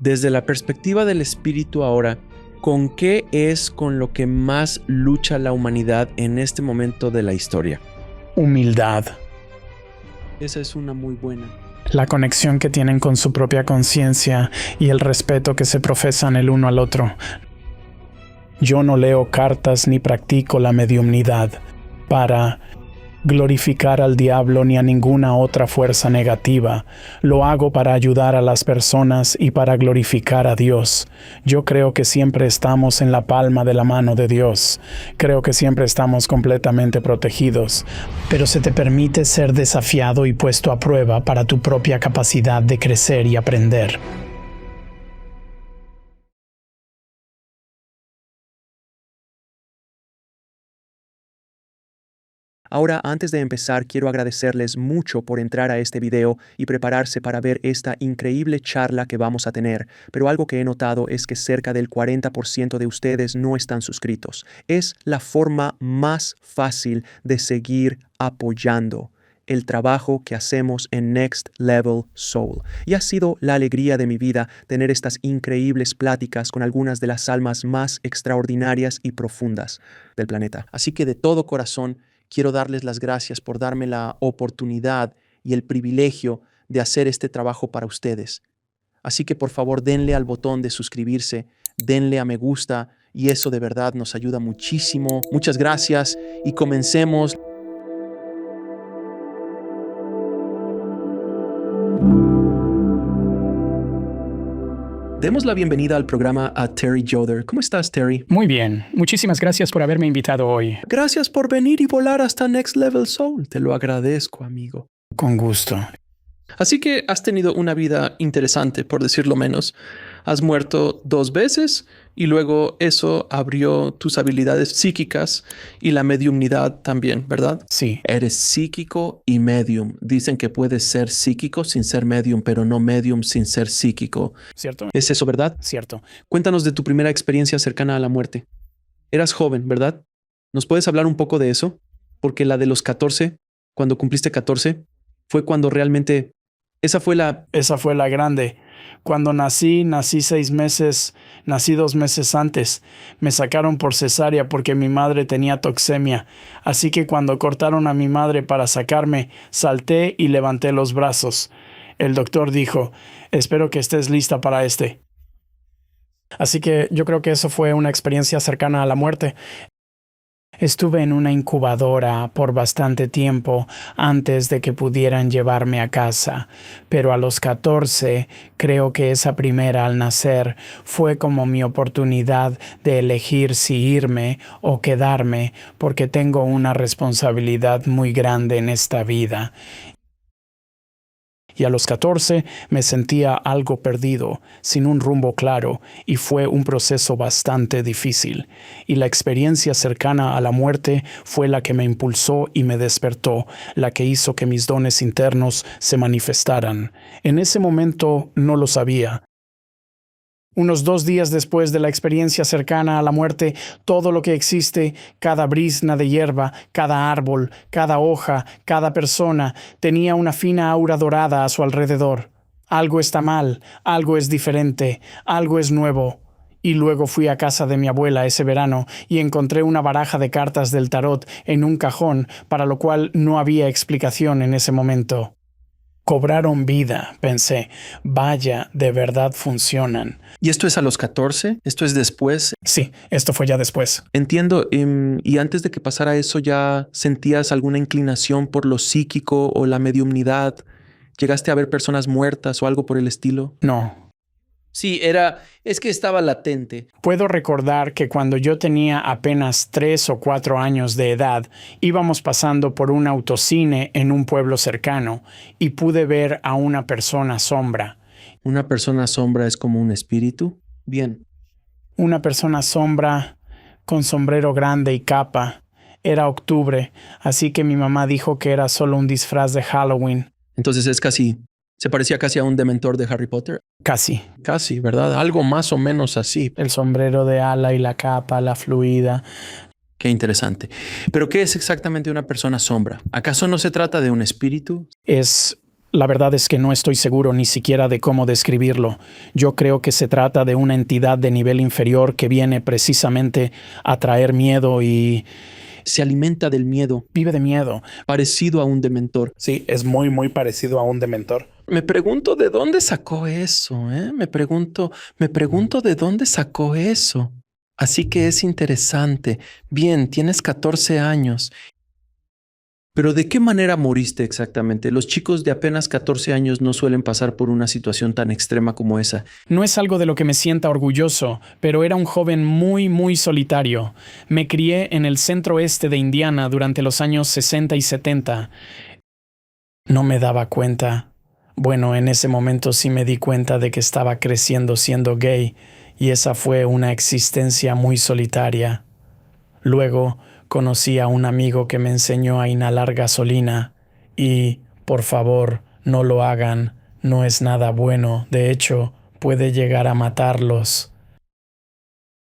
Desde la perspectiva del espíritu ahora, ¿con qué es con lo que más lucha la humanidad en este momento de la historia? Humildad. Esa es una muy buena. La conexión que tienen con su propia conciencia y el respeto que se profesan el uno al otro. Yo no leo cartas ni practico la mediumnidad para glorificar al diablo ni a ninguna otra fuerza negativa. Lo hago para ayudar a las personas y para glorificar a Dios. Yo creo que siempre estamos en la palma de la mano de Dios. Creo que siempre estamos completamente protegidos. Pero se te permite ser desafiado y puesto a prueba para tu propia capacidad de crecer y aprender. Ahora, antes de empezar, quiero agradecerles mucho por entrar a este video y prepararse para ver esta increíble charla que vamos a tener, pero algo que he notado es que cerca del 40% de ustedes no están suscritos. Es la forma más fácil de seguir apoyando el trabajo que hacemos en Next Level Soul. Y ha sido la alegría de mi vida tener estas increíbles pláticas con algunas de las almas más extraordinarias y profundas del planeta. Así que de todo corazón, quiero darles las gracias por darme la oportunidad y el privilegio de hacer este trabajo para ustedes. Así que por favor denle al botón de suscribirse, denle a me gusta y eso de verdad nos ayuda muchísimo. Muchas gracias y comencemos. Demos la bienvenida al programa a Terry Yoder. ¿Cómo estás, Terry? Muy bien. Muchísimas gracias por haberme invitado hoy. Gracias por venir y volar hasta Next Level Soul. Te lo agradezco, amigo. Con gusto. Así que has tenido una vida interesante, por decirlo menos. Has muerto 2 veces y luego eso abrió tus habilidades psíquicas y la mediumnidad también, ¿verdad? Sí. Eres psíquico y medium. Dicen que puedes ser psíquico sin ser medium, pero no medium sin ser psíquico. ¿Cierto? ¿Es eso verdad? Cierto. Cuéntanos de tu primera experiencia cercana a la muerte. Eras joven, ¿verdad? ¿Nos puedes hablar un poco de eso? Porque la de los 14, cuando cumpliste 14, fue cuando realmente... Esa fue la grande. Cuando nací 6 meses, nací 2 meses antes. Me sacaron por cesárea porque mi madre tenía toxemia. Así que cuando cortaron a mi madre para sacarme, salté y levanté los brazos. El doctor dijo, espero que estés lista para este. Así que yo creo que eso fue una experiencia cercana a la muerte. Estuve en una incubadora por bastante tiempo antes de que pudieran llevarme a casa, pero a los 14 creo que esa primera al nacer fue como mi oportunidad de elegir si irme o quedarme, porque tengo una responsabilidad muy grande en esta vida. Y a los 14 me sentía algo perdido, sin un rumbo claro, y fue un proceso bastante difícil. Y la experiencia cercana a la muerte fue la que me impulsó y me despertó, la que hizo que mis dones internos se manifestaran. En ese momento no lo sabía. Unos 2 días después de la experiencia cercana a la muerte, todo lo que existe, cada brizna de hierba, cada árbol, cada hoja, cada persona, tenía una fina aura dorada a su alrededor. Algo está mal, algo es diferente, algo es nuevo. Y luego fui a casa de mi abuela ese verano y encontré una baraja de cartas del tarot en un cajón, para lo cual no había explicación en ese momento. Cobraron vida, pensé. Vaya, de verdad funcionan. ¿Y esto es a los 14? ¿Esto es después? Sí, esto fue ya después. Entiendo. ¿Y antes de que pasara eso ya sentías alguna inclinación por lo psíquico o la mediumnidad? ¿Llegaste a ver personas muertas o algo por el estilo? No. Sí, es que estaba latente. Puedo recordar que cuando yo tenía apenas 3 o 4 años de edad, íbamos pasando por un autocine en un pueblo cercano y pude ver a una persona sombra. ¿Una persona sombra es como un espíritu? Bien. Una persona sombra con sombrero grande y capa. Era octubre, así que mi mamá dijo que era solo un disfraz de Halloween. Entonces se parecía casi a un dementor de Harry Potter. Casi. Casi, ¿verdad? Algo más o menos así. El sombrero de ala y la capa, la fluida. Qué interesante. ¿Pero qué es exactamente una persona sombra? ¿Acaso no se trata de un espíritu? Es La verdad es que no estoy seguro ni siquiera de cómo describirlo. Yo creo que se trata de una entidad de nivel inferior que viene precisamente a traer miedo y Se alimenta del miedo, vive de miedo. parecido a un dementor. Sí, es muy parecido a un dementor. Me pregunto de dónde sacó eso, ¿eh? Me pregunto de dónde sacó eso. Así que es interesante. Bien, tienes 14 años. Pero ¿de qué manera moriste exactamente? Los chicos de apenas 14 años no suelen pasar por una situación tan extrema como esa. No es algo de lo que me sienta orgulloso, pero era un joven muy solitario. Me crié en el centro oeste de Indiana durante los años 60 y 70. No me daba cuenta. Bueno, en ese momento sí me di cuenta de que estaba creciendo siendo gay, y esa fue una existencia muy solitaria. Luego conocí a un amigo que me enseñó a inhalar gasolina, y, por favor, no lo hagan, no es nada bueno, de hecho, puede llegar a matarlos.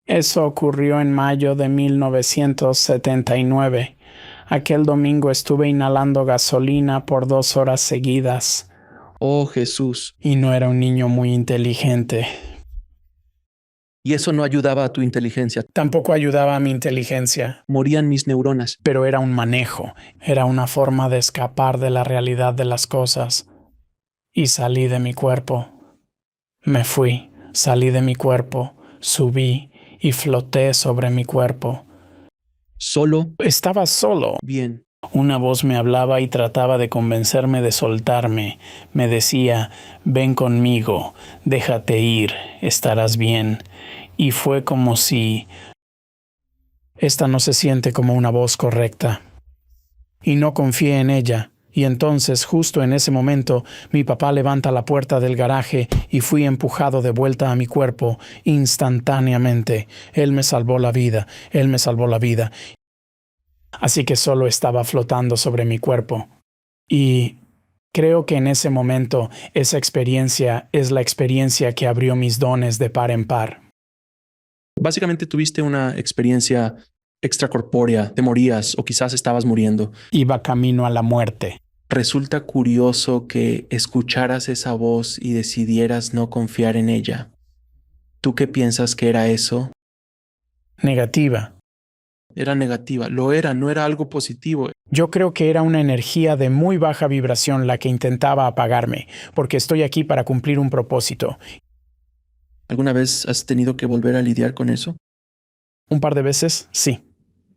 Eso ocurrió en mayo de 1979. Aquel domingo estuve inhalando gasolina por 2 horas seguidas. Oh, Jesús. Y no era un niño muy inteligente. Y eso no ayudaba a tu inteligencia. Tampoco ayudaba a mi inteligencia. Morían mis neuronas. Pero era un manejo. Era una forma de escapar de la realidad de las cosas. Y salí de mi cuerpo. Me fui, salí de mi cuerpo, subí y floté sobre mi cuerpo. ¿Solo? Estaba solo. Bien. Una voz me hablaba y trataba de convencerme de soltarme. Me decía, ven conmigo, déjate ir, estarás bien. Y fue como si... Esta no se siente como una voz correcta. Y no confié en ella. Y entonces, justo en ese momento, mi papá levanta la puerta del garaje y fui empujado de vuelta a mi cuerpo instantáneamente. Él me salvó la vida, él me salvó la vida. Así que solo estaba flotando sobre mi cuerpo. Y creo que en ese momento, esa experiencia es la experiencia que abrió mis dones de par en par. Básicamente tuviste una experiencia extracorpórea, te morías o quizás estabas muriendo. Iba camino a la muerte. Resulta curioso que escucharas esa voz y decidieras no confiar en ella. ¿Tú qué piensas que era eso? Negativa. Era negativa, lo era, no era algo positivo. Yo creo que era una energía de muy baja vibración la que intentaba apagarme, porque estoy aquí para cumplir un propósito. ¿Alguna vez has tenido que volver a lidiar con eso? Un par de veces, sí.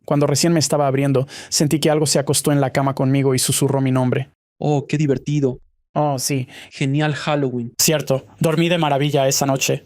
Cuando recién me estaba abriendo, sentí que algo se acostó en la cama conmigo y susurró mi nombre. Oh, qué divertido. Oh, sí. Genial Halloween. Cierto, dormí de maravilla esa noche.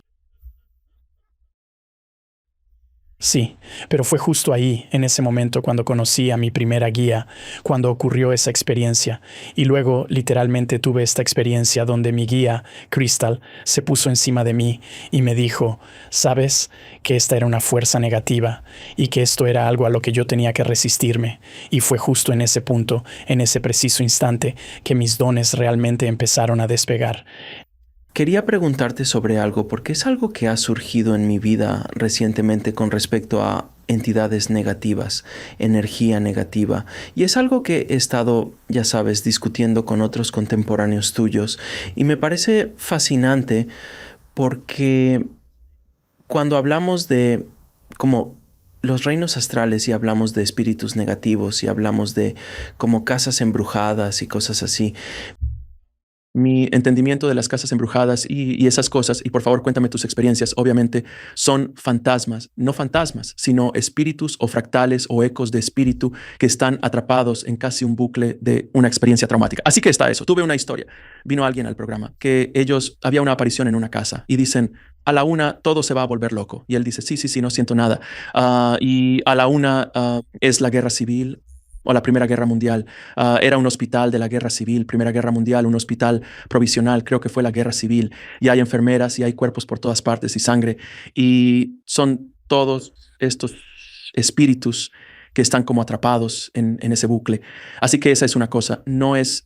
Sí, pero fue justo ahí, en ese momento, cuando conocí a mi primera guía, cuando ocurrió esa experiencia. Y luego, literalmente, tuve esta experiencia donde mi guía, Crystal, se puso encima de mí y me dijo, ¿sabes? Que esta era una fuerza negativa y que esto era algo a lo que yo tenía que resistirme. Y fue justo en ese punto, en ese preciso instante, que mis dones realmente empezaron a despegar. Quería preguntarte sobre algo porque es algo que ha surgido en mi vida recientemente con respecto a entidades negativas, energía negativa. Y es algo que he estado, ya sabes, discutiendo con otros contemporáneos tuyos. Y me parece fascinante porque cuando hablamos de como los reinos astrales y hablamos de espíritus negativos y hablamos de como casas embrujadas y cosas así, mi entendimiento de las casas embrujadas y esas cosas, y por favor cuéntame tus experiencias, obviamente son fantasmas, no fantasmas, sino espíritus o fractales o ecos de espíritu que están atrapados en casi un bucle de una experiencia traumática. Así que está eso. Tuve una historia. Vino alguien al programa que había una aparición en una casa y dicen, a la 1 todo se va a volver loco. Y él dice, sí, no siento nada. Y a la 1 es la guerra civil o la Primera Guerra Mundial. Era un hospital de la Guerra Civil, Primera Guerra Mundial, un hospital provisional, creo que fue la Guerra Civil, y hay enfermeras y hay cuerpos por todas partes y sangre, y son todos estos espíritus que están como atrapados en ese bucle. Así que esa es una cosa,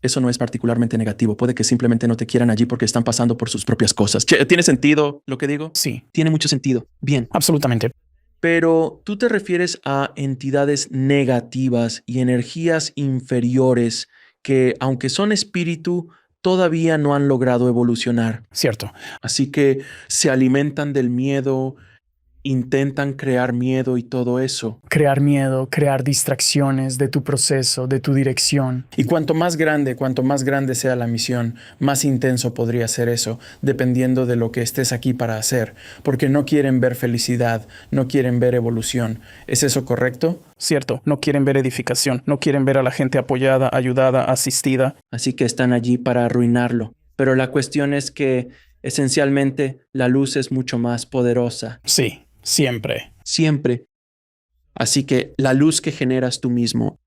eso no es particularmente negativo, puede que simplemente no te quieran allí porque están pasando por sus propias cosas. ¿Tiene sentido lo que digo? Sí. Tiene mucho sentido. Bien. Absolutamente. Pero tú te refieres a entidades negativas y energías inferiores que, aunque son espíritu, todavía no han logrado evolucionar. Cierto. Así que se alimentan del miedo, intentan crear miedo y todo eso. Crear miedo, crear distracciones de tu proceso, de tu dirección. Y cuanto más grande sea la misión, más intenso podría ser eso, dependiendo de lo que estés aquí para hacer. Porque no quieren ver felicidad, no quieren ver evolución. ¿Es eso correcto? Cierto, no quieren ver edificación, no quieren ver a la gente apoyada, ayudada, asistida. Así que están allí para arruinarlo. Pero la cuestión es que, esencialmente, la luz es mucho más poderosa. Sí, siempre. Siempre. Así que la luz que generas tú mismo.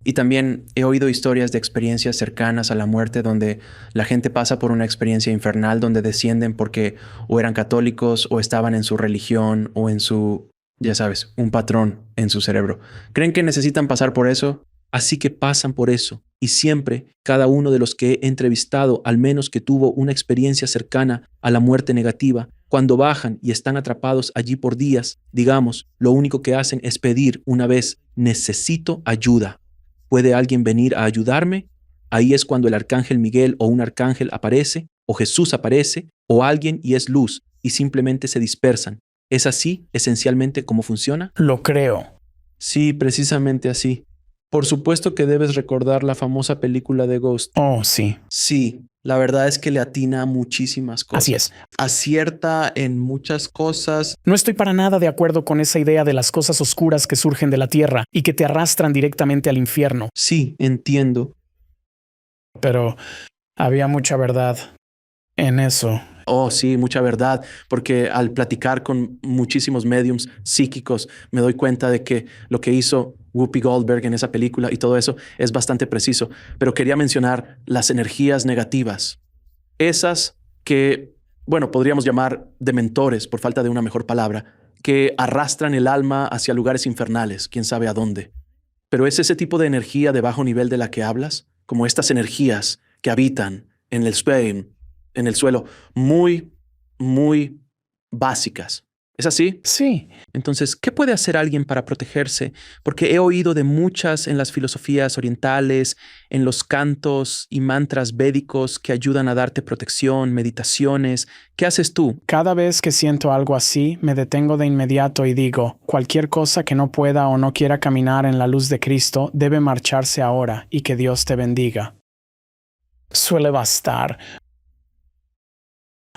Y también he oído historias de experiencias cercanas a la muerte donde la gente pasa por una experiencia infernal donde descienden porque o eran católicos o estaban en su religión o en su, ya sabes, un patrón en su cerebro. ¿Creen que necesitan pasar por eso? Así que pasan por eso. Y siempre, cada uno de los que he entrevistado, al menos que tuvo una experiencia cercana a la muerte negativa, cuando bajan y están atrapados allí por días, digamos, lo único que hacen es pedir una vez, necesito ayuda. ¿Puede alguien venir a ayudarme? Ahí es cuando el arcángel Miguel o un arcángel aparece, o Jesús aparece, o alguien y es luz, y simplemente se dispersan. ¿Es así, esencialmente, cómo funciona? Lo creo. Sí, precisamente así. Por supuesto que debes recordar la famosa película de Ghost. Oh, sí. Sí, la verdad es que le atina a muchísimas cosas. Así es. Acierta en muchas cosas. No estoy para nada de acuerdo con esa idea de las cosas oscuras que surgen de la tierra y que te arrastran directamente al infierno. Sí, entiendo. Pero había mucha verdad en eso. Oh, sí, mucha verdad, porque al platicar con muchísimos mediums psíquicos me doy cuenta de que lo que hizo Whoopi Goldberg en esa película y todo eso es bastante preciso. Pero quería mencionar las energías negativas. Esas que, bueno, podríamos llamar dementores, por falta de una mejor palabra, que arrastran el alma hacia lugares infernales, quién sabe a dónde. Pero es ese tipo de energía de bajo nivel de la que hablas, como estas energías que habitan en el suelo, muy, muy básicas. ¿Es así? Sí. Entonces, ¿qué puede hacer alguien para protegerse? Porque he oído de muchas en las filosofías orientales, en los cantos y mantras védicos que ayudan a darte protección, meditaciones. ¿Qué haces tú? Cada vez que siento algo así, me detengo de inmediato y digo, cualquier cosa que no pueda o no quiera caminar en la luz de Cristo debe marcharse ahora y que Dios te bendiga. Suele bastar.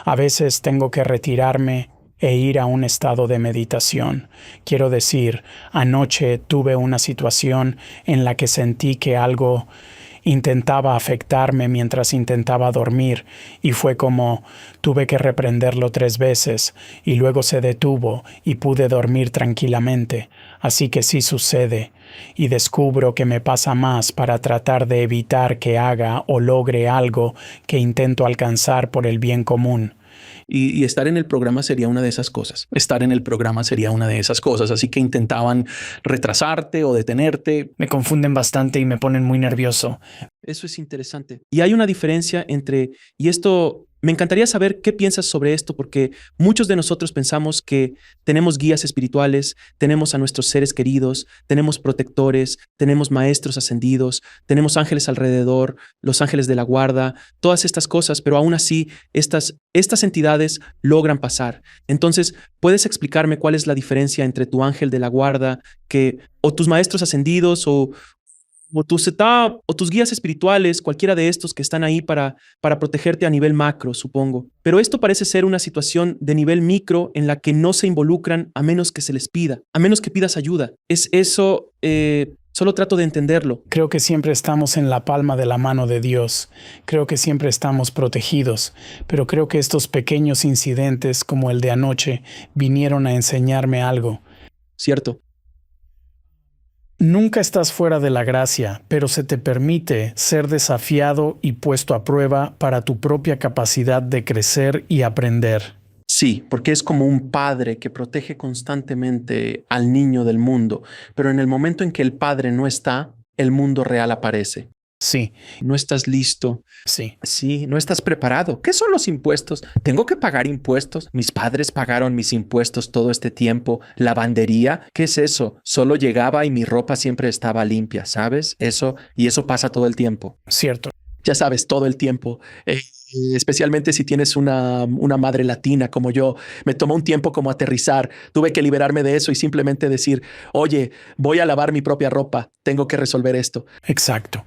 A veces tengo que retirarme e ir a un estado de meditación. Quiero decir, anoche tuve una situación en la que sentí que algo intentaba afectarme mientras intentaba dormir y fue como tuve que reprenderlo 3 veces y luego se detuvo y pude dormir tranquilamente. Así que sí sucede y descubro que me pasa más para tratar de evitar que haga o logre algo que intento alcanzar por el bien común. Y estar en el programa sería una de esas cosas. Estar en el programa sería una de esas cosas. Así que intentaban retrasarte o detenerte. Me confunden bastante y me ponen muy nervioso. Eso es interesante. Y hay una diferencia entre, y esto, me encantaría saber qué piensas sobre esto, porque muchos de nosotros pensamos que tenemos guías espirituales, tenemos a nuestros seres queridos, tenemos protectores, tenemos maestros ascendidos, tenemos ángeles alrededor, los ángeles de la guarda, todas estas cosas, pero aún así estas entidades logran pasar. Entonces, ¿puedes explicarme cuál es la diferencia entre tu ángel de la guarda o tus maestros ascendidos o tus guías espirituales, cualquiera de estos que están ahí para protegerte a nivel macro, supongo? Pero esto parece ser una situación de nivel micro en la que no se involucran a menos que se les pida, a menos que pidas ayuda. Es eso, solo trato de entenderlo. Creo que siempre estamos en la palma de la mano de Dios. Creo que siempre estamos protegidos, pero creo que estos pequeños incidentes como el de anoche vinieron a enseñarme algo. Cierto. Nunca estás fuera de la gracia, pero se te permite ser desafiado y puesto a prueba para tu propia capacidad de crecer y aprender. Sí, porque es como un padre que protege constantemente al niño del mundo, pero en el momento en que el padre no está, el mundo real aparece. Sí. No estás listo. Sí. Sí, no estás preparado. ¿Qué son los impuestos? ¿Tengo que pagar impuestos? Mis padres pagaron mis impuestos todo este tiempo. ¿Lavandería? ¿Qué es eso? Solo llegaba y mi ropa siempre estaba limpia, ¿sabes? Eso pasa todo el tiempo. Cierto. Ya sabes, todo el tiempo. Especialmente si tienes una madre latina como yo. Me tomó un tiempo como aterrizar. Tuve que liberarme de eso y simplemente decir, oye, voy a lavar mi propia ropa. Tengo que resolver esto. Exacto.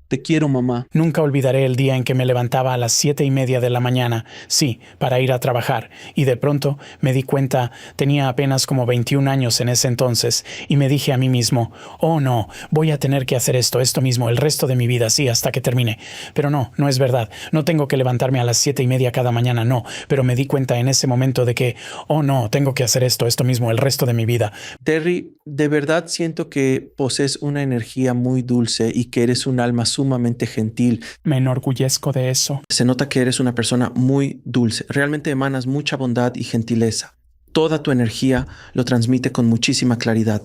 Te quiero, mamá. Nunca olvidaré el día en que me levantaba a las 7:30 de la mañana, sí, para ir a trabajar, y de pronto me di cuenta, tenía apenas como 21 años en ese entonces, y me dije a mí mismo, oh no, voy a tener que hacer esto mismo, el resto de mi vida, sí, hasta que termine. Pero no, no es verdad, no tengo que levantarme a las 7:30 cada mañana, no, pero me di cuenta en ese momento de que, oh no, tengo que hacer esto mismo, el resto de mi vida. Terry, de verdad siento que posees una energía muy dulce y que eres un alma sumamente gentil. Me enorgullezco de eso. Se nota que eres una persona muy dulce. Realmente emanas mucha bondad y gentileza. Toda tu energía lo transmite con muchísima claridad.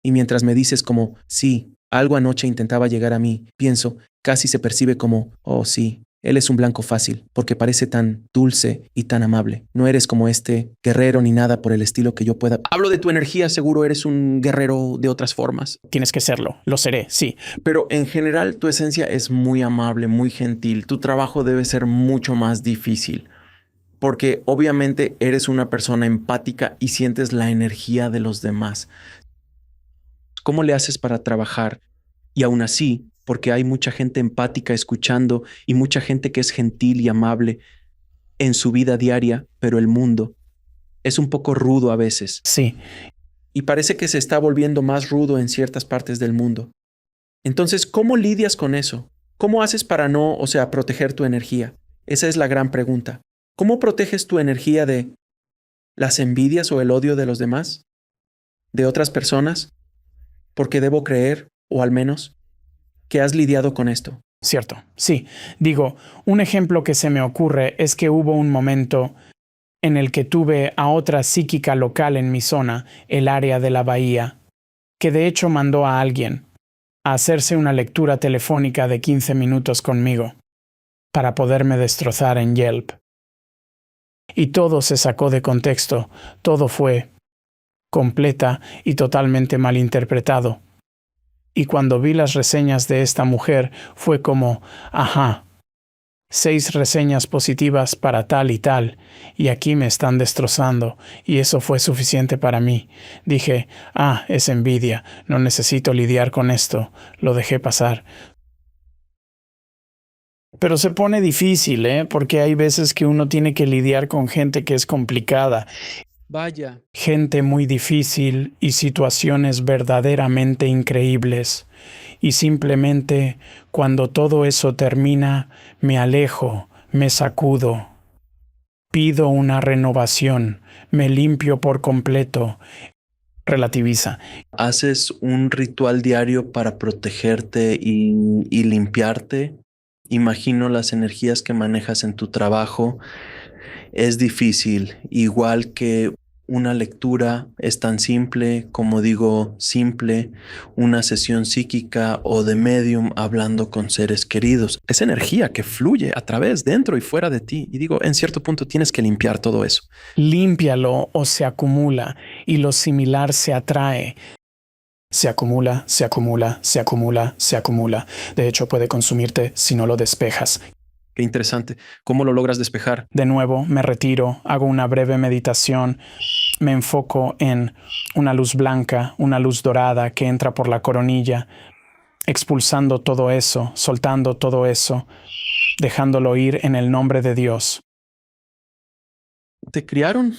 Y mientras me dices como, sí, algo anoche intentaba llegar a mí, pienso, casi se percibe como, oh sí, él es un blanco fácil, porque parece tan dulce y tan amable. No eres como este guerrero ni nada por el estilo que yo pueda. Hablo de tu energía, seguro eres un guerrero de otras formas. Tienes que serlo, lo seré, sí. Pero en general tu esencia es muy amable, muy gentil. Tu trabajo debe ser mucho más difícil, porque obviamente eres una persona empática y sientes la energía de los demás. ¿Cómo le haces para trabajar? Y aún así, porque hay mucha gente empática escuchando y mucha gente que es gentil y amable en su vida diaria, pero el mundo es un poco rudo a veces. Sí. Y parece que se está volviendo más rudo en ciertas partes del mundo. Entonces, ¿cómo lidias con eso? ¿Cómo haces para no, proteger tu energía? Esa es la gran pregunta. ¿Cómo proteges tu energía de las envidias o el odio de los demás? ¿De otras personas? Porque debo creer, o al menos, que has lidiado con esto. Cierto, sí. Digo, un ejemplo que se me ocurre es que hubo un momento en el que tuve a otra psíquica local en mi zona, el área de la bahía, que de hecho mandó a alguien a hacerse una lectura telefónica de 15 minutos conmigo, para poderme destrozar en Yelp. Y todo se sacó de contexto, todo fue completa y totalmente malinterpretado. Y cuando vi las reseñas de esta mujer, fue como, ajá, 6 reseñas positivas para tal y tal, y aquí me están destrozando, y eso fue suficiente para mí. Dije, es envidia, no necesito lidiar con esto, lo dejé pasar. Pero se pone difícil, porque hay veces que uno tiene que lidiar con gente que es complicada. Vaya. Gente muy difícil y situaciones verdaderamente increíbles. Y simplemente, cuando todo eso termina, me alejo, me sacudo. Pido una renovación, me limpio por completo. Relativiza. ¿Haces un ritual diario para protegerte y limpiarte? Imagino las energías que manejas en tu trabajo. Es difícil, igual que una lectura es tan simple como digo, simple, una sesión psíquica o de medium hablando con seres queridos. Es energía que fluye a través, dentro y fuera de ti. Y digo, en cierto punto tienes que limpiar todo eso. Límpialo o se acumula y lo similar se atrae. Se acumula, se acumula, se acumula, se acumula. De hecho, puede consumirte si no lo despejas. Qué interesante. ¿Cómo lo logras despejar? De nuevo, me retiro, hago una breve meditación, me enfoco en una luz blanca, una luz dorada que entra por la coronilla, expulsando todo eso, soltando todo eso, dejándolo ir en el nombre de Dios. ¿Te criaron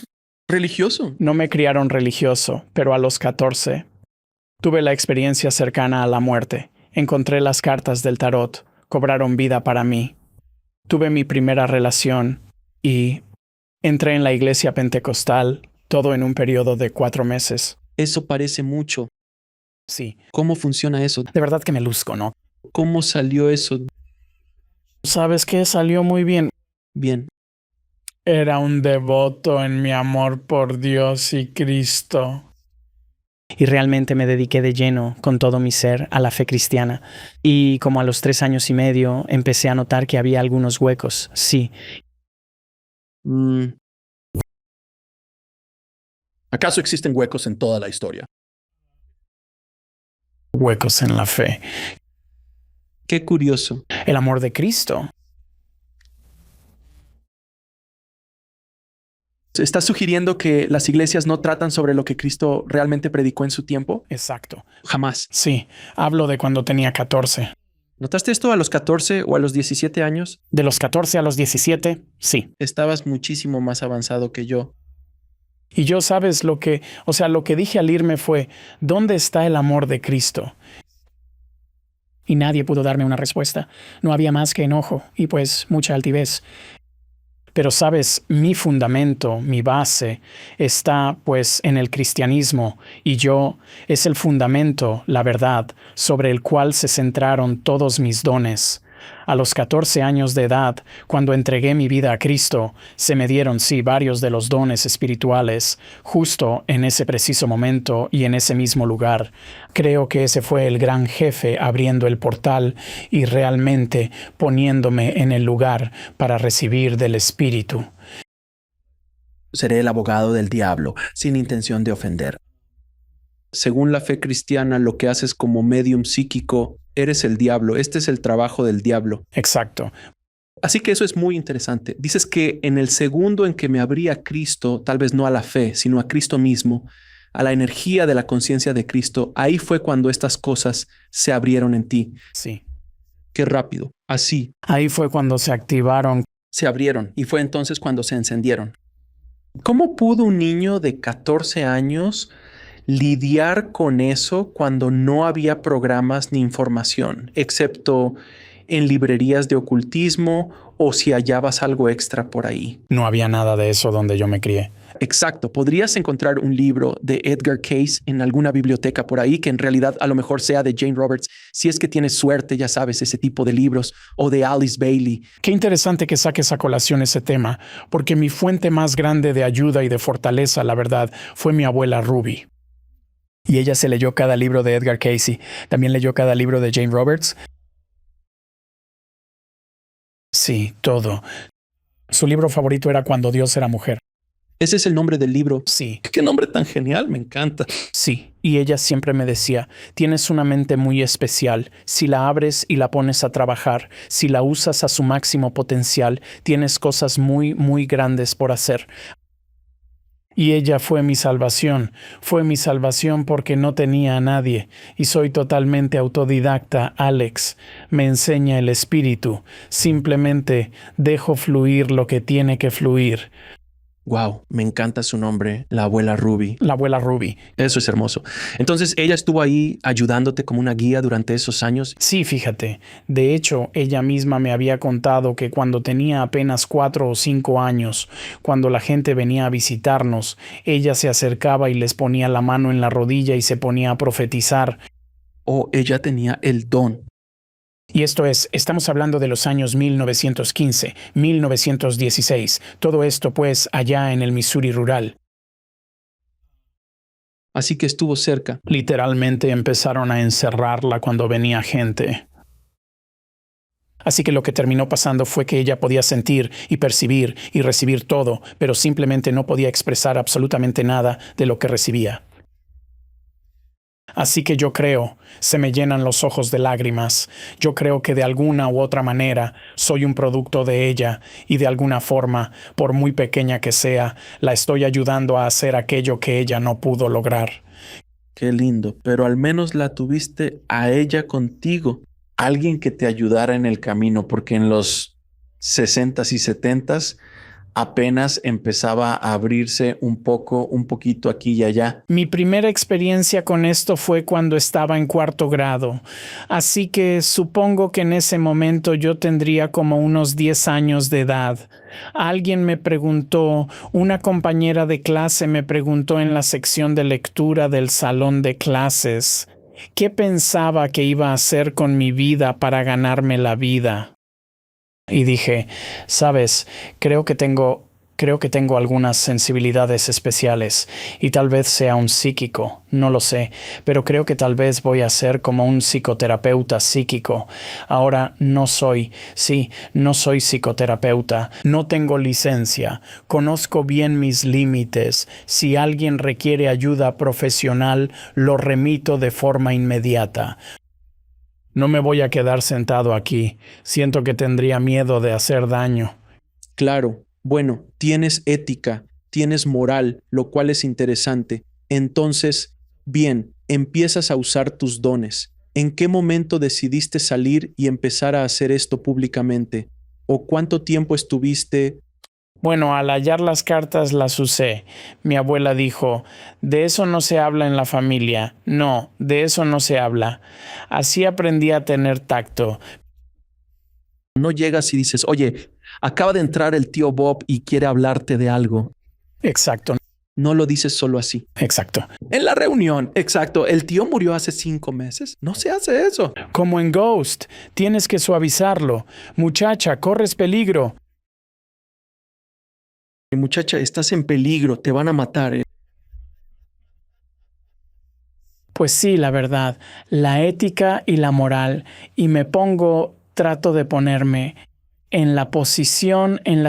religioso? No me criaron religioso, pero a los 14 tuve la experiencia cercana a la muerte. Encontré las cartas del tarot, cobraron vida para mí. Tuve mi primera relación y entré en la iglesia pentecostal, todo en un periodo de 4 meses. Eso parece mucho. Sí. ¿Cómo funciona eso? De verdad que me luzco, ¿no? ¿Cómo salió eso? ¿Sabes qué? Salió muy bien. Bien. Era un devoto en mi amor por Dios y Cristo. Y realmente me dediqué de lleno, con todo mi ser, a la fe cristiana. Y como a los 3 años y medio, empecé a notar que había algunos huecos, sí. ¿Acaso existen huecos en toda la historia? Huecos en la fe. Qué curioso. El amor de Cristo. ¿Estás sugiriendo que las iglesias no tratan sobre lo que Cristo realmente predicó en su tiempo? Exacto. Jamás. Sí, hablo de cuando tenía 14. ¿Notaste esto a los 14 o a los 17 años? De los 14 a los 17, sí. Estabas muchísimo más avanzado que yo. Y yo, ¿sabes lo que dije al irme fue, ¿dónde está el amor de Cristo? Y nadie pudo darme una respuesta. No había más que enojo y pues mucha altivez. Pero sabes, mi fundamento, mi base, está pues en el cristianismo y es el fundamento, la verdad, sobre el cual se centraron todos mis dones. A los 14 años de edad, cuando entregué mi vida a Cristo, se me dieron, sí, varios de los dones espirituales, justo en ese preciso momento y en ese mismo lugar. Creo que ese fue el gran jefe abriendo el portal y realmente poniéndome en el lugar para recibir del Espíritu. Seré el abogado del diablo, sin intención de ofender. Según la fe cristiana, lo que haces como medium psíquico, eres el diablo. Este es el trabajo del diablo. Exacto. Así que eso es muy interesante. Dices que en el segundo en que me abrí a Cristo, tal vez no a la fe, sino a Cristo mismo, a la energía de la conciencia de Cristo, ahí fue cuando estas cosas se abrieron en ti. Sí. Qué rápido. Así. Ahí fue cuando se activaron. Se abrieron y fue entonces cuando se encendieron. ¿Cómo pudo un niño de 14 años lidiar con eso cuando no había programas ni información, excepto en librerías de ocultismo o si hallabas algo extra por ahí? No había nada de eso donde yo me crié. Exacto. Podrías encontrar un libro de Edgar Cayce en alguna biblioteca por ahí que en realidad a lo mejor sea de Jane Roberts, si es que tienes suerte, ya sabes, ese tipo de libros, o de Alice Bailey. Qué interesante que saques a colación ese tema, porque mi fuente más grande de ayuda y de fortaleza, la verdad, fue mi abuela Ruby. Y ella se leyó cada libro de Edgar Cayce. También leyó cada libro de Jane Roberts. Sí, todo. Su libro favorito era Cuando Dios era mujer. Ese es el nombre del libro. Sí. Qué nombre tan genial, me encanta. Sí, y ella siempre me decía, tienes una mente muy especial, si la abres y la pones a trabajar, si la usas a su máximo potencial, tienes cosas muy, muy grandes por hacer. Y ella fue mi salvación porque no tenía a nadie, y soy totalmente autodidacta, Alex. Me enseña el espíritu, simplemente dejo fluir lo que tiene que fluir. Wow, me encanta su nombre, la abuela Ruby. La abuela Ruby. Eso es hermoso. Entonces, ella estuvo ahí ayudándote como una guía durante esos años. Sí, fíjate. De hecho, ella misma me había contado que cuando tenía apenas 4 o 5 años, cuando la gente venía a visitarnos, ella se acercaba y les ponía la mano en la rodilla y se ponía a profetizar. Oh, ella tenía el don. Y estamos hablando de los años 1915, 1916, todo esto pues allá en el Missouri rural. Así que estuvo cerca. Literalmente empezaron a encerrarla cuando venía gente. Así que lo que terminó pasando fue que ella podía sentir y percibir y recibir todo, pero simplemente no podía expresar absolutamente nada de lo que recibía. Así que yo creo, se me llenan los ojos de lágrimas, yo creo que de alguna u otra manera soy un producto de ella y de alguna forma, por muy pequeña que sea, la estoy ayudando a hacer aquello que ella no pudo lograr. Qué lindo, pero al menos la tuviste a ella contigo. Alguien que te ayudara en el camino, porque en los 60s y 70s apenas empezaba a abrirse un poquito aquí y allá. Mi primera experiencia con esto fue cuando estaba en 4º grado, así que supongo que en ese momento yo tendría como unos 10 años de edad. Alguien me preguntó, una compañera de clase me preguntó en la sección de lectura del salón de clases, ¿qué pensaba que iba a hacer con mi vida para ganarme la vida? Y dije, sabes, creo que tengo algunas sensibilidades especiales y tal vez sea un psíquico, no lo sé, pero creo que tal vez voy a ser como un psicoterapeuta psíquico. Ahora no soy psicoterapeuta, no tengo licencia, conozco bien mis límites. Si alguien requiere ayuda profesional, lo remito de forma inmediata. No me voy a quedar sentado aquí. Siento que tendría miedo de hacer daño. Claro, bueno, tienes ética, tienes moral, lo cual es interesante. Entonces, bien, empiezas a usar tus dones. ¿En qué momento decidiste salir y empezar a hacer esto públicamente? ¿O cuánto tiempo estuviste? Bueno, al hallar las cartas las usé. Mi abuela dijo, de eso no se habla en la familia. No, de eso no se habla. Así aprendí a tener tacto. No llegas y dices, oye, acaba de entrar el tío Bob y quiere hablarte de algo. Exacto, No lo dices solo así. exacto. En la reunión, exacto. El tío murió hace 5 meses. No se hace eso. Como en Ghost, tienes que suavizarlo. Muchacha, corres peligro. Muchacha, estás en peligro, te van a matar. Pues sí, la verdad, la ética y la moral, y trato de ponerme en la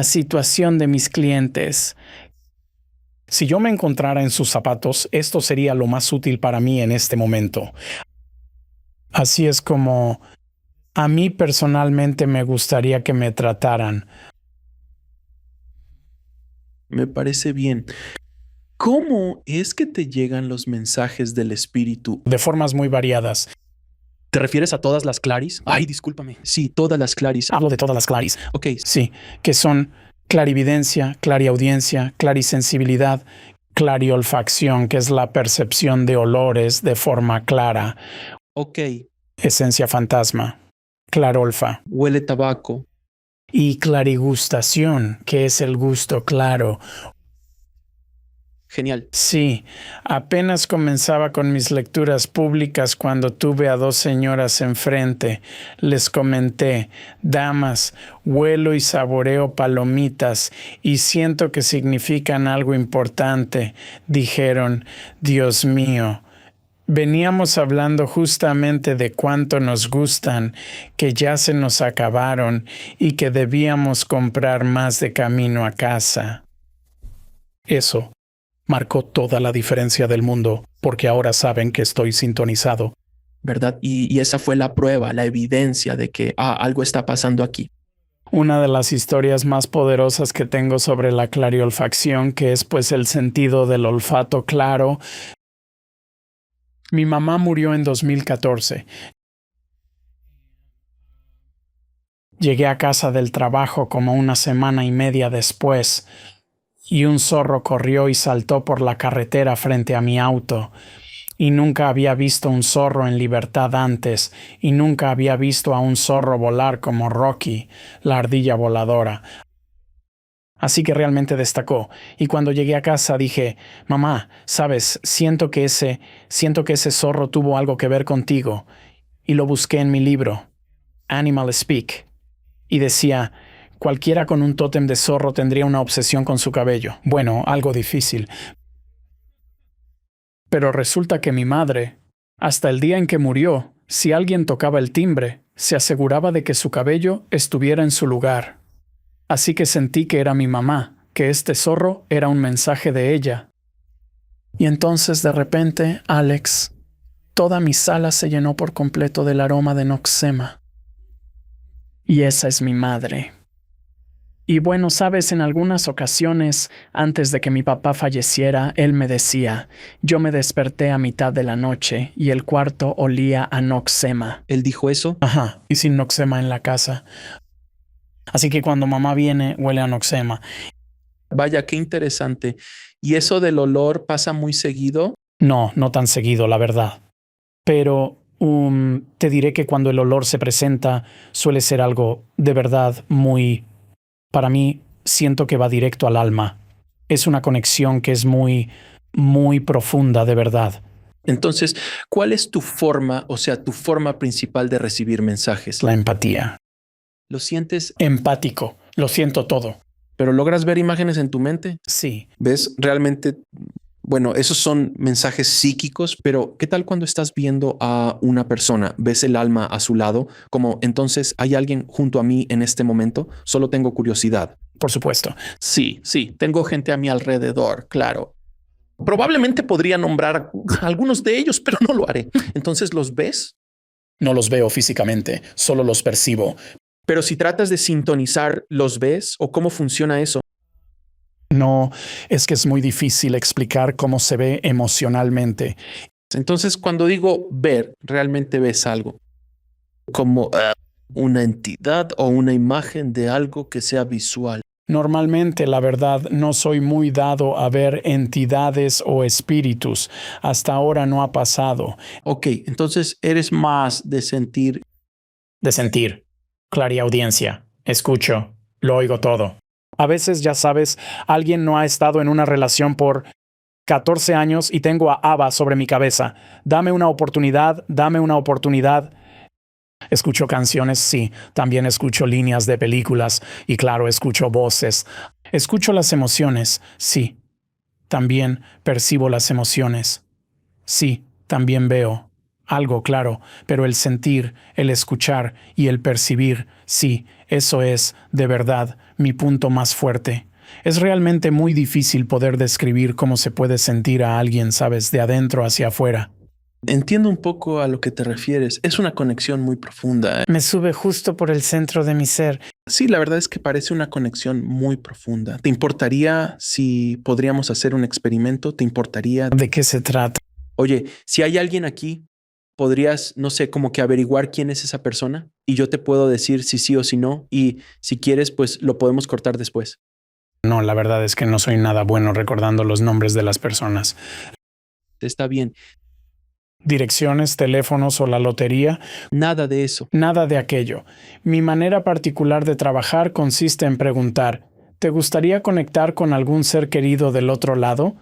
situación de mis clientes. Si yo me encontrara en sus zapatos, esto sería lo más útil para mí en este momento. Así es como a mí personalmente me gustaría que me trataran. Me parece bien. ¿Cómo es que te llegan los mensajes del espíritu? De formas muy variadas. ¿Te refieres a todas las Claris? Ay, discúlpame. Sí, todas las Claris. Hablo de todas las claris. Ok, Sí, que son clarividencia, clariaudiencia, clarisensibilidad, clariolfacción, que es la percepción de olores de forma clara, ok. esencia fantasma, clarolfa, Huele tabaco. y clarigustación, que es el gusto claro. Genial. Sí, apenas comenzaba con mis lecturas públicas cuando tuve a 2 señoras enfrente. Les comenté, damas, huelo y saboreo palomitas y siento que significan algo importante. Dijeron, Dios mío. Veníamos hablando justamente de cuánto nos gustan, que ya se nos acabaron y que debíamos comprar más de camino a casa. Eso marcó toda la diferencia del mundo, porque ahora saben que estoy sintonizado. ¿Verdad? Y esa fue la prueba, la evidencia de que algo está pasando aquí. Una de las historias más poderosas que tengo sobre la clariolfacción, que es pues el sentido del olfato claro. Mi mamá murió en 2014. Llegué a casa del trabajo como 1 semana y media después, y un zorro corrió y saltó por la carretera frente a mi auto. Y nunca había visto un zorro en libertad antes, y nunca había visto a un zorro volar como Rocky, la ardilla voladora. Así que realmente destacó, y cuando llegué a casa dije, mamá, sabes, siento que ese zorro tuvo algo que ver contigo, y lo busqué en mi libro, Animal Speak, y decía, cualquiera con un tótem de zorro tendría una obsesión con su cabello. Bueno, algo difícil. Pero resulta que mi madre, hasta el día en que murió, si alguien tocaba el timbre, se aseguraba de que su cabello estuviera en su lugar. Así que sentí que era mi mamá, que este zorro era un mensaje de ella. Y entonces de repente, Alex, toda mi sala se llenó por completo del aroma de Noxema. Y esa es mi madre. Y bueno, sabes, en algunas ocasiones, antes de que mi papá falleciera, él me decía, yo me desperté a mitad de la noche y el cuarto olía a Noxema. ¿Él dijo eso? Ajá, y sin Noxema en la casa. Así que cuando mamá viene, huele a Noxema. Vaya, qué interesante. ¿Y eso del olor pasa muy seguido? No, no tan seguido, la verdad. Pero te diré que cuando el olor se presenta, suele ser algo de verdad muy... Para mí, siento que va directo al alma. Es una conexión que es muy, muy profunda, de verdad. Entonces, ¿cuál es tu forma, o sea, tu forma principal de recibir mensajes? La empatía. ¿Lo sientes, Empático. Lo siento todo. pero logras ver imágenes en tu mente? Sí. ¿Ves? Realmente, bueno, esos son mensajes psíquicos, pero ¿qué tal cuando estás viendo a una persona? ¿Ves el alma a su lado? Como, entonces, ¿hay alguien junto a mí en este momento? Solo tengo curiosidad. Por supuesto. Sí, tengo gente a mi alrededor, claro. Probablemente podría nombrar a algunos de ellos, pero no lo haré. Entonces, ¿los ves? No los veo físicamente, solo los percibo. Pero si tratas de sintonizar, ¿los ves o cómo funciona eso? No, es que es muy difícil explicar cómo se ve emocionalmente. Entonces, cuando digo ver, realmente ves algo. Como una entidad o una imagen de algo que sea visual. Normalmente, la verdad, no soy muy dado a ver entidades o espíritus. Hasta ahora no ha pasado. Ok, entonces eres más de sentir. De sentir. Clariaudiencia. Escucho. Lo oigo todo. A veces, ya sabes, alguien no ha estado en una relación por 14 años y tengo a Abba sobre mi cabeza. Dame una oportunidad, dame una oportunidad. Escucho canciones, sí. También escucho líneas de películas y claro, escucho voces. Escucho las emociones, sí. También percibo las emociones. Sí, también veo. Algo, claro, pero el sentir, el escuchar y el percibir, sí, eso es, de verdad, mi punto más fuerte. Es realmente muy difícil poder describir cómo se puede sentir a alguien, sabes, de adentro hacia afuera. Entiendo un poco a lo que te refieres. Es una conexión muy profunda. Me sube justo por el centro de mi ser. Sí, la verdad es que parece una conexión muy profunda. ¿Te importaría si podríamos hacer un experimento? ¿Te importaría? ¿De qué se trata? Oye, si hay alguien aquí, podrías, no sé, como que averiguar quién es esa persona y yo te puedo decir si sí o si no y si quieres, pues lo podemos cortar después. No, la verdad es que no soy nada bueno recordando los nombres de las personas. Está bien, Direcciones, teléfonos o la lotería, nada de eso. nada de aquello. Mi manera particular de trabajar consiste en preguntar, ¿te gustaría conectar con algún ser querido del otro lado?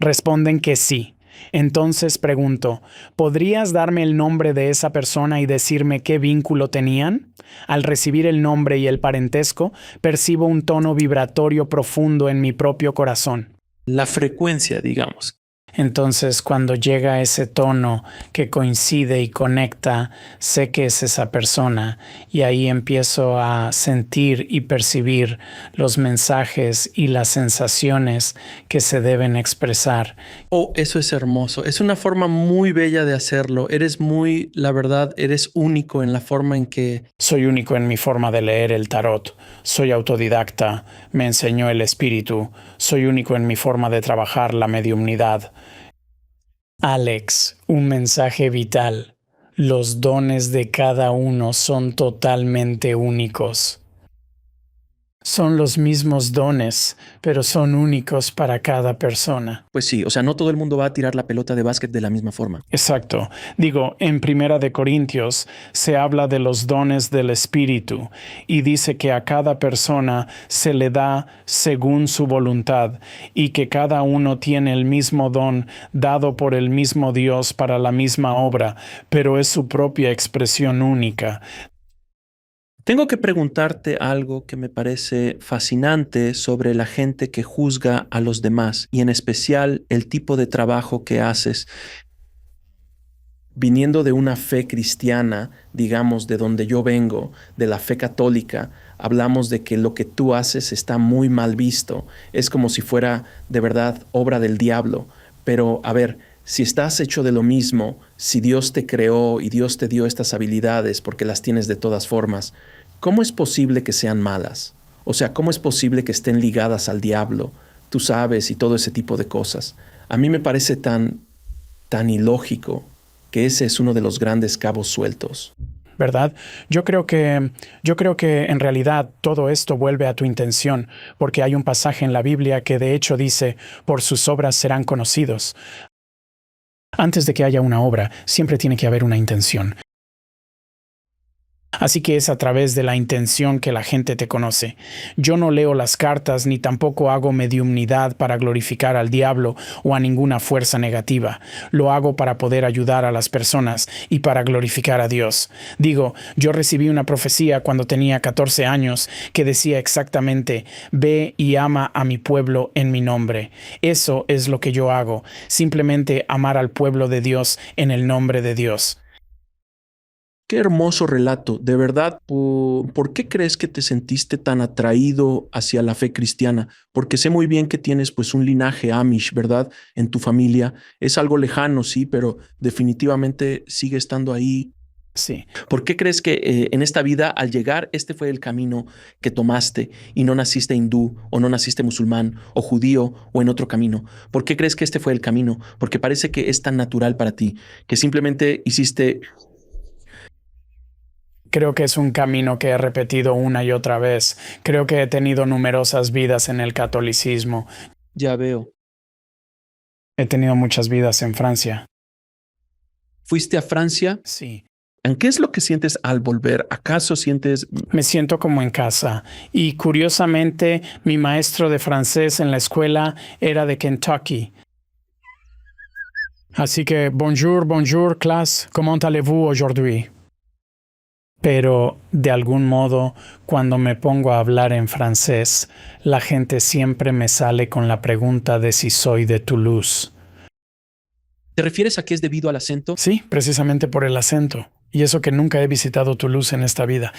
Responden que sí. Entonces pregunto, ¿podrías darme el nombre de esa persona y decirme qué vínculo tenían? Al recibir el nombre y el parentesco, percibo un tono vibratorio profundo en mi propio corazón. La frecuencia, digamos. Entonces, cuando llega ese tono que coincide y conecta, sé que es esa persona y ahí empiezo a sentir y percibir los mensajes y las sensaciones que se deben expresar. Oh, eso es hermoso. Es una forma muy bella de hacerlo. Eres muy, la verdad, eres único en la forma en que... Soy único en mi forma de leer el tarot. Soy autodidacta. Me enseñó el espíritu. Soy único en mi forma de trabajar la mediumnidad. Alex, un mensaje vital. Los dones de cada uno son totalmente únicos. Son los mismos dones, pero son únicos para cada persona. Pues sí, o sea, no todo el mundo va a tirar la pelota de básquet de la misma forma. Exacto. Digo, en Primera de Corintios se habla de los dones del Espíritu y dice que a cada persona se le da según su voluntad y que cada uno tiene el mismo don dado por el mismo Dios para la misma obra, pero es su propia expresión única. Tengo que preguntarte algo que me parece fascinante sobre la gente que juzga a los demás y en especial el tipo de trabajo que haces. Viniendo de una fe cristiana, digamos, de donde yo vengo, de la fe católica, hablamos de que lo que tú haces está muy mal visto. Es como si fuera de verdad obra del diablo. Pero, a ver, si estás hecho de lo mismo, si Dios te creó y Dios te dio estas habilidades porque las tienes de todas formas, ¿cómo es posible que sean malas? O sea, ¿cómo es posible que estén ligadas al diablo? Tú sabes, y todo ese tipo de cosas. A mí me parece tan ilógico que ese es uno de los grandes cabos sueltos. ¿Verdad? Yo creo que en realidad todo esto vuelve a tu intención, porque hay un pasaje en la Biblia que de hecho dice, por sus obras serán conocidos. Antes de que haya una obra, siempre tiene que haber una intención. Así que es a través de la intención que la gente te conoce. Yo no leo las cartas ni tampoco hago mediumnidad para glorificar al diablo o a ninguna fuerza negativa. Lo hago para poder ayudar a las personas y para glorificar a Dios. Digo, yo recibí una profecía cuando tenía 14 años que decía exactamente, ve y ama a mi pueblo en mi nombre. Eso es lo que yo hago, simplemente amar al pueblo de Dios en el nombre de Dios. Qué hermoso relato. De verdad, ¿por qué crees que te sentiste tan atraído hacia la fe cristiana? Porque sé muy bien que tienes pues un linaje Amish, ¿verdad? En tu familia. Es algo lejano, sí, pero definitivamente sigue estando ahí. Sí. ¿Por qué crees que en esta vida, al llegar, este fue el camino que tomaste y no naciste hindú o no naciste musulmán o judío o en otro camino? ¿Por qué crees que este fue el camino? Porque parece que es tan natural para ti, que simplemente hiciste... Creo que es un camino que he repetido una y otra vez. Creo que he tenido numerosas vidas en el catolicismo. Ya veo. He tenido muchas vidas en Francia. ¿Fuiste a Francia? Sí. ¿En qué es lo que sientes al volver? ¿Acaso sientes... Me siento como en casa. Y curiosamente, mi maestro de francés en la escuela era de Kentucky. Así que, bonjour, bonjour, classe, comment allez-vous aujourd'hui? Pero, de algún modo, cuando me pongo a hablar en francés, la gente siempre me sale con la pregunta de si soy de Toulouse. ¿Te refieres a que es debido al acento? Sí, precisamente por el acento. Y eso que nunca he visitado Toulouse en esta vida.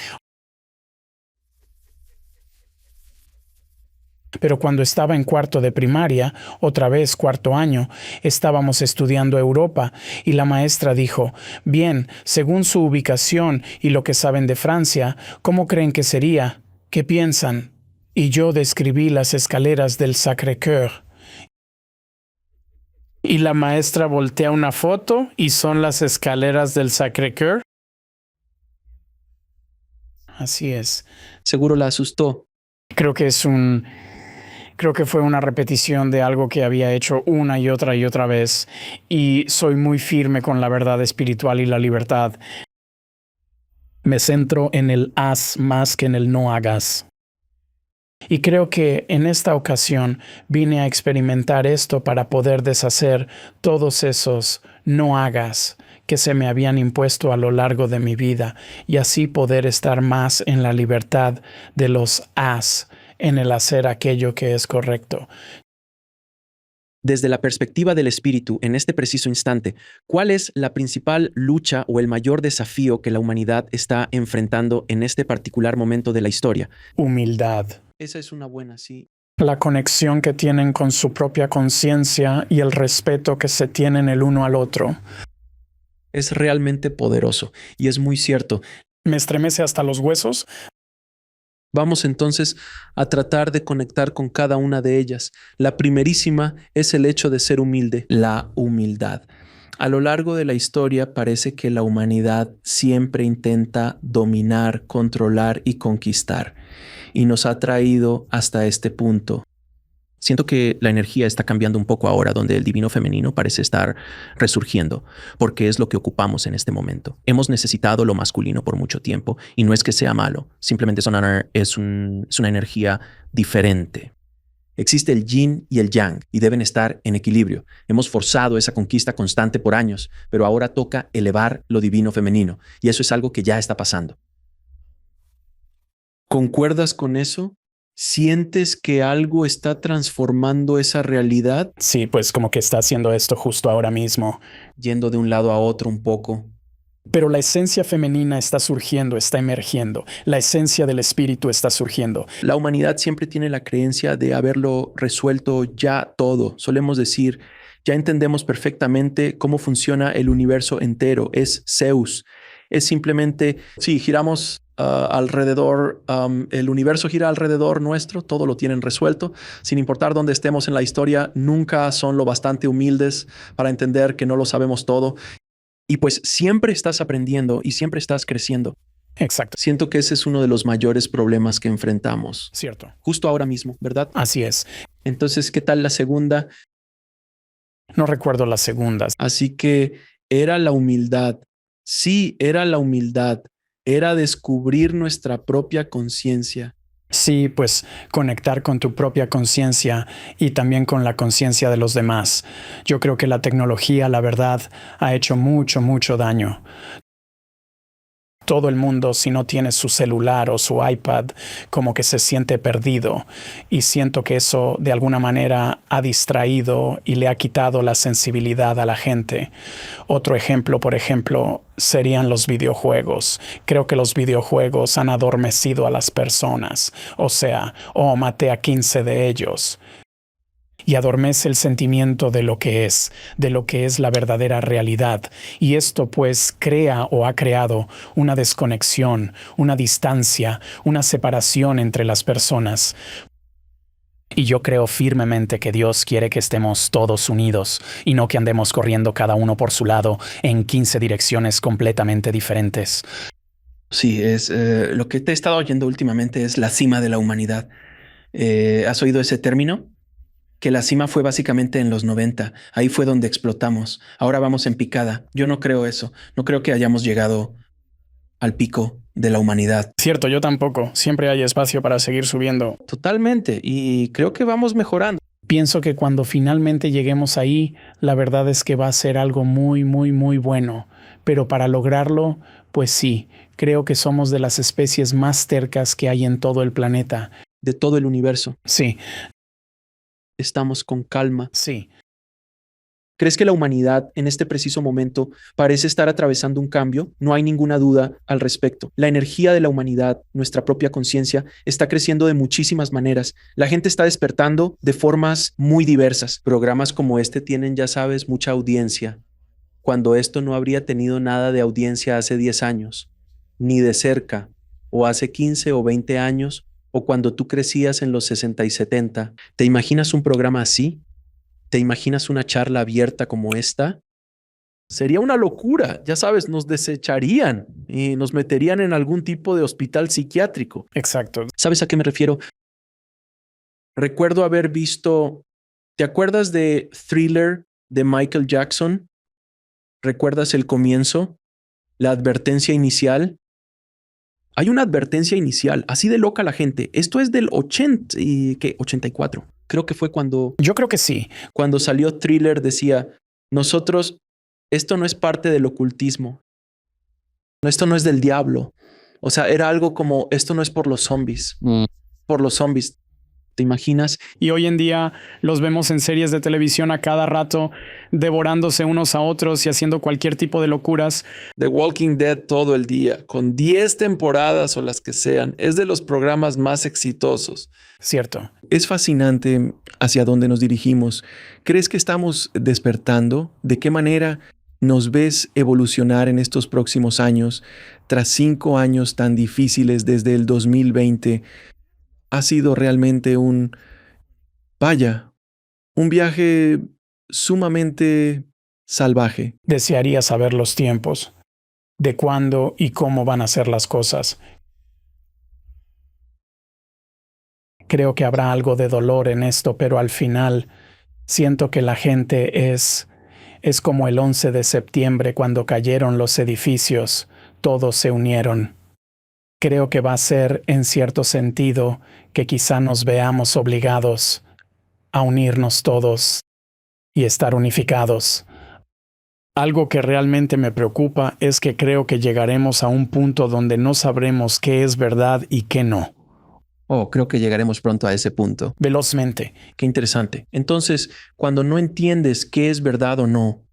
Pero cuando estaba en cuarto de primaria, otra vez cuarto año, estábamos estudiando Europa y la maestra dijo, bien, según su ubicación y lo que saben de Francia, ¿cómo creen que sería? ¿Qué piensan? Y yo describí las escaleras del Sacré-Cœur. Y la maestra voltea una foto y son las escaleras del Sacré-Cœur. Así es. Seguro la asustó. Creo que fue una repetición de algo que había hecho una y otra vez. Y soy muy firme con la verdad espiritual y la libertad. Me centro en el haz más que en el no hagas. Y creo que en esta ocasión vine a experimentar esto para poder deshacer todos esos no hagas que se me habían impuesto a lo largo de mi vida y así poder estar más en la libertad de los haz, en el hacer aquello que es correcto. Desde la perspectiva del espíritu, en este preciso instante, ¿cuál es la principal lucha o el mayor desafío que la humanidad está enfrentando en este particular momento de la historia? Humildad. Esa es una buena, sí. La conexión que tienen con su propia conciencia y el respeto que se tienen el uno al otro. Es realmente poderoso y es muy cierto. Me estremece hasta los huesos. Vamos entonces a tratar de conectar con cada una de ellas. La primerísima es el hecho de ser humilde, la humildad. A lo largo de la historia parece que la humanidad siempre intenta dominar, controlar y conquistar, y nos ha traído hasta este punto. Siento que la energía está cambiando un poco ahora, donde el divino femenino parece estar resurgiendo, porque es lo que ocupamos en este momento. Hemos necesitado lo masculino por mucho tiempo, y no es que sea malo, simplemente es una energía diferente. Existe el yin y el yang, y deben estar en equilibrio. Hemos forzado esa conquista constante por años, pero ahora toca elevar lo divino femenino, y eso es algo que ya está pasando. ¿Concuerdas con eso? ¿Sientes que algo está transformando esa realidad? Sí, pues como que está haciendo esto justo ahora mismo. Yendo de un lado a otro un poco. Pero la esencia femenina está surgiendo, está emergiendo. La esencia del espíritu está surgiendo. La humanidad siempre tiene la creencia de haberlo resuelto ya todo. Solemos decir, ya entendemos perfectamente cómo funciona el universo entero. Es Zeus. Es simplemente, sí, giramos alrededor, el universo gira alrededor nuestro, todo lo tienen resuelto. Sin importar dónde estemos en la historia, nunca son lo bastante humildes para entender que no lo sabemos todo. Y pues siempre estás aprendiendo y siempre estás creciendo. Exacto. Siento que ese es uno de los mayores problemas que enfrentamos. Cierto. Justo ahora mismo, ¿verdad? Así es. Entonces, ¿qué tal la segunda? No recuerdo las segundas. Así que era la humildad. Sí, era la humildad. Era descubrir nuestra propia conciencia. Sí, pues conectar con tu propia conciencia y también con la conciencia de los demás. Yo creo que la tecnología, la verdad, ha hecho mucho daño. Todo el mundo, si no tiene su celular o su iPad, como que se siente perdido. Y siento que eso de alguna manera ha distraído y le ha quitado la sensibilidad a la gente. Otro ejemplo, por ejemplo, serían los videojuegos. Creo que los videojuegos han adormecido a las personas. O sea, maté a 15 de ellos. y adormece el sentimiento de lo que es la verdadera realidad. Y esto pues crea o ha creado una desconexión, una distancia, una separación entre las personas. Y yo creo firmemente que Dios quiere que estemos todos unidos y no que andemos corriendo cada uno por su lado en 15 direcciones completamente diferentes. Sí, es lo que te he estado oyendo últimamente es la cima de la humanidad. ¿Has oído ese término? Que la cima fue básicamente en los 90. Ahí fue donde explotamos. Ahora vamos en picada. Yo no creo eso. No creo que hayamos llegado al pico de la humanidad. Cierto, yo tampoco. Siempre hay espacio para seguir subiendo. Totalmente. Y creo que vamos mejorando. Pienso que cuando finalmente lleguemos ahí, la verdad es que va a ser algo muy, muy, muy bueno. Pero para lograrlo, pues sí, creo que somos de las especies más tercas que hay en todo el planeta. De todo el universo. Sí, Estamos con calma. sí. ¿Crees que la humanidad en este preciso momento parece estar atravesando un cambio? No hay ninguna duda al respecto. La energía de la humanidad, nuestra propia conciencia, está creciendo de muchísimas maneras. La gente está despertando de formas muy diversas. Programas como este tienen, ya sabes, mucha audiencia, cuando esto no habría tenido nada de audiencia hace 10 años, ni de cerca, o hace 15 o 20 años, o cuando tú crecías en los 60 y 70. ¿Te imaginas un programa así? ¿Te imaginas una charla abierta como esta? Sería una locura, ya sabes, nos desecharían y nos meterían en algún tipo de hospital psiquiátrico. Exacto. ¿Sabes a qué me refiero? Recuerdo haber visto, ¿te acuerdas de Thriller de Michael Jackson? ¿Recuerdas el comienzo? La advertencia inicial. Hay una advertencia inicial, así de loca la gente. Esto es del 84. Creo que fue cuando Yo creo que sí. salió Thriller, decía, nosotros, esto no es parte del ocultismo. Esto no es del diablo. O sea, era algo como, esto no es por los zombies. Por los zombies. ¿Te imaginas? Y hoy en día los vemos en series de televisión a cada rato, devorándose unos a otros y haciendo cualquier tipo de locuras. The Walking Dead todo el día, con 10 temporadas o las que sean. Es de los programas más exitosos. Cierto. Es fascinante hacia dónde nos dirigimos. ¿Crees que estamos despertando? ¿De qué manera nos ves evolucionar en estos próximos años? Tras 5 años tan difíciles desde el 2020, ha sido realmente un viaje sumamente salvaje. Desearía saber los tiempos, de cuándo y cómo van a ser las cosas. Creo que habrá algo de dolor en esto, pero al final siento que la gente es como el 11 de septiembre cuando cayeron los edificios, todos se unieron. Creo que va a ser, en cierto sentido, que quizá nos veamos obligados a unirnos todos y estar unificados. Algo que realmente me preocupa es que creo que llegaremos a un punto donde no sabremos qué es verdad y qué no. Oh, creo que llegaremos pronto a ese punto. Velozmente. Qué interesante. Entonces, cuando no entiendes qué es verdad o no,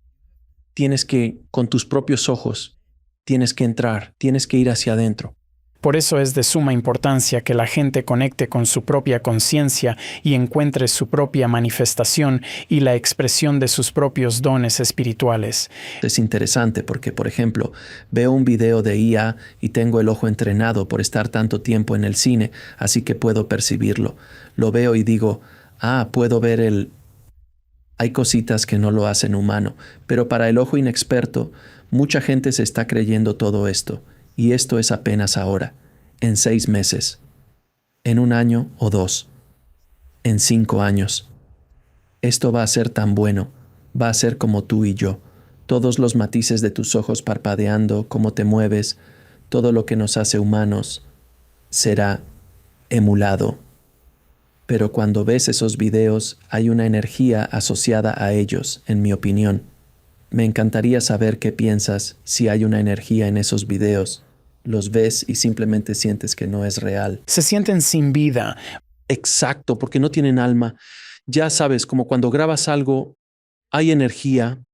tienes que, con tus propios ojos, tienes que entrar, tienes que ir hacia adentro. Por eso es de suma importancia que la gente conecte con su propia conciencia y encuentre su propia manifestación y la expresión de sus propios dones espirituales. Es interesante porque, por ejemplo, veo un video de IA y tengo el ojo entrenado por estar tanto tiempo en el cine, así que puedo percibirlo. Lo veo y digo, puedo ver Hay cositas que no lo hacen humano, pero para el ojo inexperto, mucha gente se está creyendo todo esto. Y esto es apenas ahora, en 6 meses, en 1 año o 2, en 5 años. Esto va a ser tan bueno, va a ser como tú y yo, todos los matices de tus ojos parpadeando, cómo te mueves, todo lo que nos hace humanos, será emulado. Pero cuando ves esos videos, hay una energía asociada a ellos, en mi opinión. Me encantaría saber qué piensas si hay una energía en esos videos. Los ves y simplemente sientes que no es real. Se sienten sin vida. Exacto, porque no tienen alma. Ya sabes, como cuando grabas algo, hay energía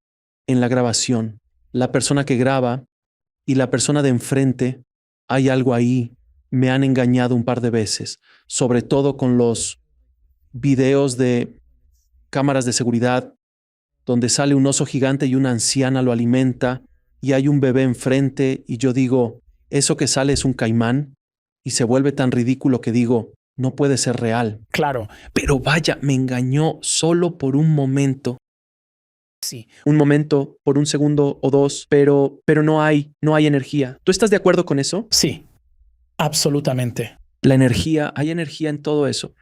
en la grabación. La persona que graba y la persona de enfrente, hay algo ahí. Me han engañado un par de veces, sobre todo con los videos de cámaras de seguridad donde sale un oso gigante y una anciana lo alimenta y hay un bebé enfrente y yo digo, eso que sale es un caimán y se vuelve tan ridículo que digo, no puede ser real. Claro, Pero vaya, me engañó solo por un momento. sí. Un momento, por un segundo o dos, pero no hay energía. ¿Tú estás de acuerdo con eso? Sí, absolutamente. La energía, hay energía en todo eso.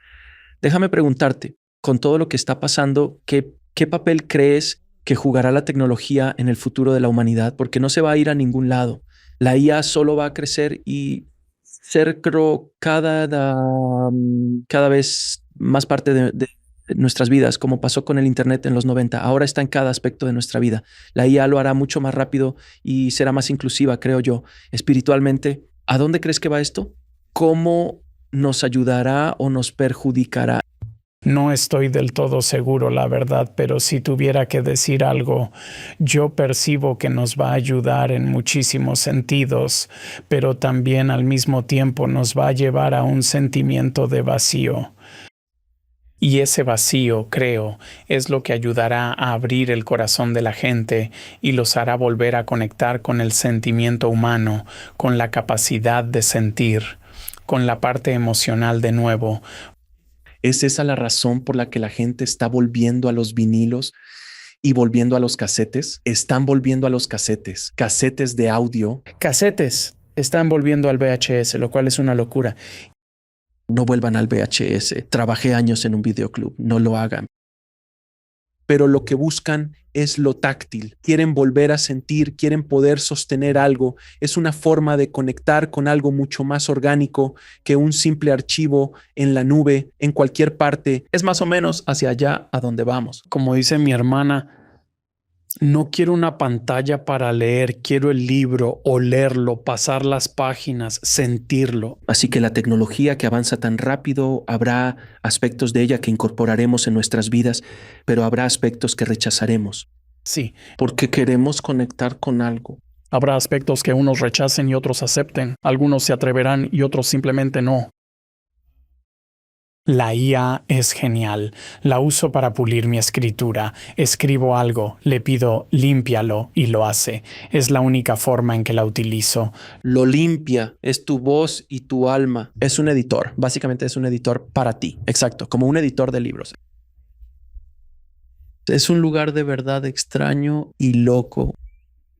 Déjame preguntarte, con todo lo que está pasando, ¿qué papel crees que jugará la tecnología en el futuro de la humanidad? Porque no se va a ir a ningún lado. La IA solo va a crecer y ser, creo, cada vez más parte de nuestras vidas, como pasó con el Internet en los 90. Ahora está en cada aspecto de nuestra vida. La IA lo hará mucho más rápido y será más inclusiva, creo yo, espiritualmente. ¿A dónde crees que va esto? ¿Cómo nos ayudará o nos perjudicará? No estoy del todo seguro, la verdad, pero si tuviera que decir algo, yo percibo que nos va a ayudar en muchísimos sentidos, pero también al mismo tiempo nos va a llevar a un sentimiento de vacío. Y ese vacío, creo, es lo que ayudará a abrir el corazón de la gente y los hará volver a conectar con el sentimiento humano, con la capacidad de sentir, con la parte emocional de nuevo. ¿Es esa la razón por la que la gente está volviendo a los vinilos y volviendo a los casetes? Están volviendo a los casetes, casetes de audio. Casetes están volviendo al VHS, lo cual es una locura. No vuelvan al VHS. Trabajé años en un videoclub. No lo hagan. Pero lo que buscan es lo táctil. Quieren volver a sentir, quieren poder sostener algo. Es una forma de conectar con algo mucho más orgánico que un simple archivo en la nube, en cualquier parte. Es más o menos hacia allá a donde vamos. Como dice mi hermana, no quiero una pantalla para leer, quiero el libro, olerlo, pasar las páginas, sentirlo. Así que la tecnología que avanza tan rápido, habrá aspectos de ella que incorporaremos en nuestras vidas, pero habrá aspectos que rechazaremos. Sí, Porque queremos conectar con algo. habrá aspectos que unos rechacen y otros acepten. Algunos se atreverán y otros simplemente no. La IA es genial. La uso para pulir mi escritura. Escribo algo, le pido límpialo y lo hace. Es la única forma en que la utilizo. Lo limpia, es tu voz y tu alma. Es un editor, básicamente es un editor para ti. Exacto, como un editor de libros. Es un lugar de verdad extraño y loco.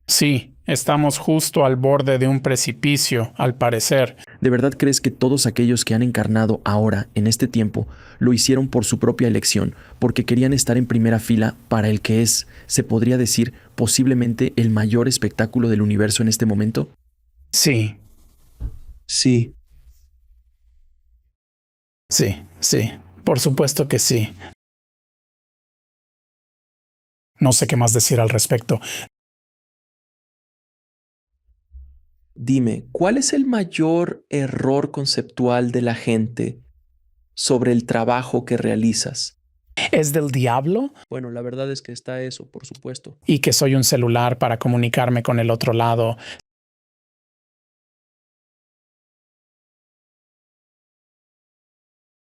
Sí, estamos justo al borde de un precipicio, al parecer. ¿De verdad crees que todos aquellos que han encarnado ahora, en este tiempo, lo hicieron por su propia elección, porque querían estar en primera fila para el que es, se podría decir, posiblemente el mayor espectáculo del universo en este momento? Sí, Sí, sí, por supuesto que sí. No sé qué más decir al respecto. dime, ¿cuál es el mayor error conceptual de la gente sobre el trabajo que realizas? ¿Es del diablo? Bueno, la verdad es que está eso, por supuesto. Y que soy un celular para comunicarme con el otro lado.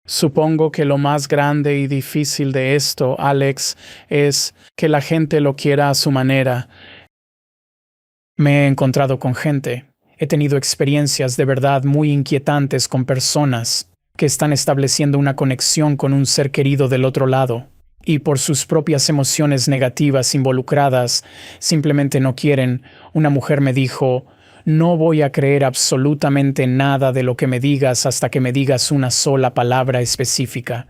Supongo que lo más grande y difícil de esto, Alex, es que la gente lo quiera a su manera. Me he encontrado con gente. He tenido experiencias de verdad muy inquietantes con personas que están estableciendo una conexión con un ser querido del otro lado y por sus propias emociones negativas involucradas simplemente no quieren. Una mujer me dijo, no voy a creer absolutamente nada de lo que me digas hasta que me digas una sola palabra específica.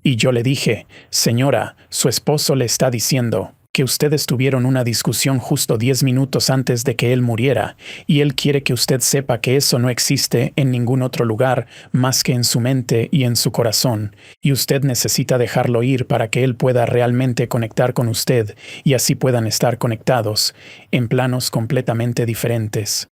Y yo le dije, señora, su esposo le está diciendo que ustedes tuvieron una discusión justo 10 minutos antes de que él muriera, y él quiere que usted sepa que eso no existe en ningún otro lugar más que en su mente y en su corazón, y usted necesita dejarlo ir para que él pueda realmente conectar con usted, y así puedan estar conectados, en planos completamente diferentes.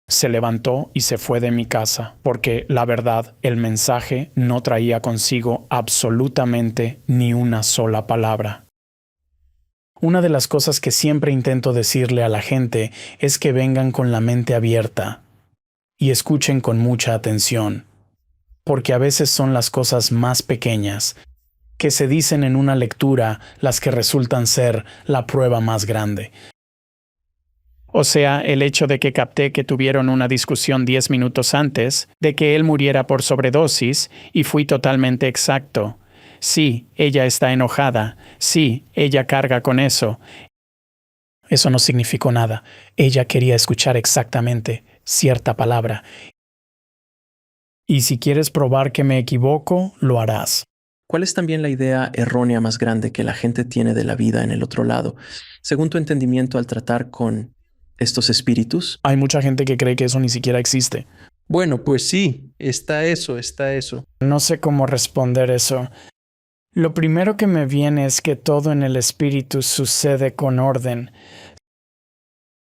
Se levantó y se fue de mi casa, porque la verdad, el mensaje no traía consigo absolutamente ni una sola palabra. Una de las cosas que siempre intento decirle a la gente es que vengan con la mente abierta y escuchen con mucha atención. porque a veces son las cosas más pequeñas que se dicen en una lectura las que resultan ser la prueba más grande. O sea, el hecho de que capté que tuvieron una discusión 10 minutos antes, de que él muriera por sobredosis, y fui totalmente exacto. Sí, ella está enojada. Sí, ella carga con eso. Eso no significó nada. Ella quería escuchar exactamente cierta palabra. Y si quieres probar que me equivoco, lo harás. ¿Cuál es también la idea errónea más grande que la gente tiene de la vida en el otro lado? Según tu entendimiento al tratar con estos espíritus. Hay mucha gente que cree que eso ni siquiera existe. Bueno, pues sí, está eso, está eso. No sé cómo responder eso. Lo primero que me viene es que todo en el espíritu sucede con orden.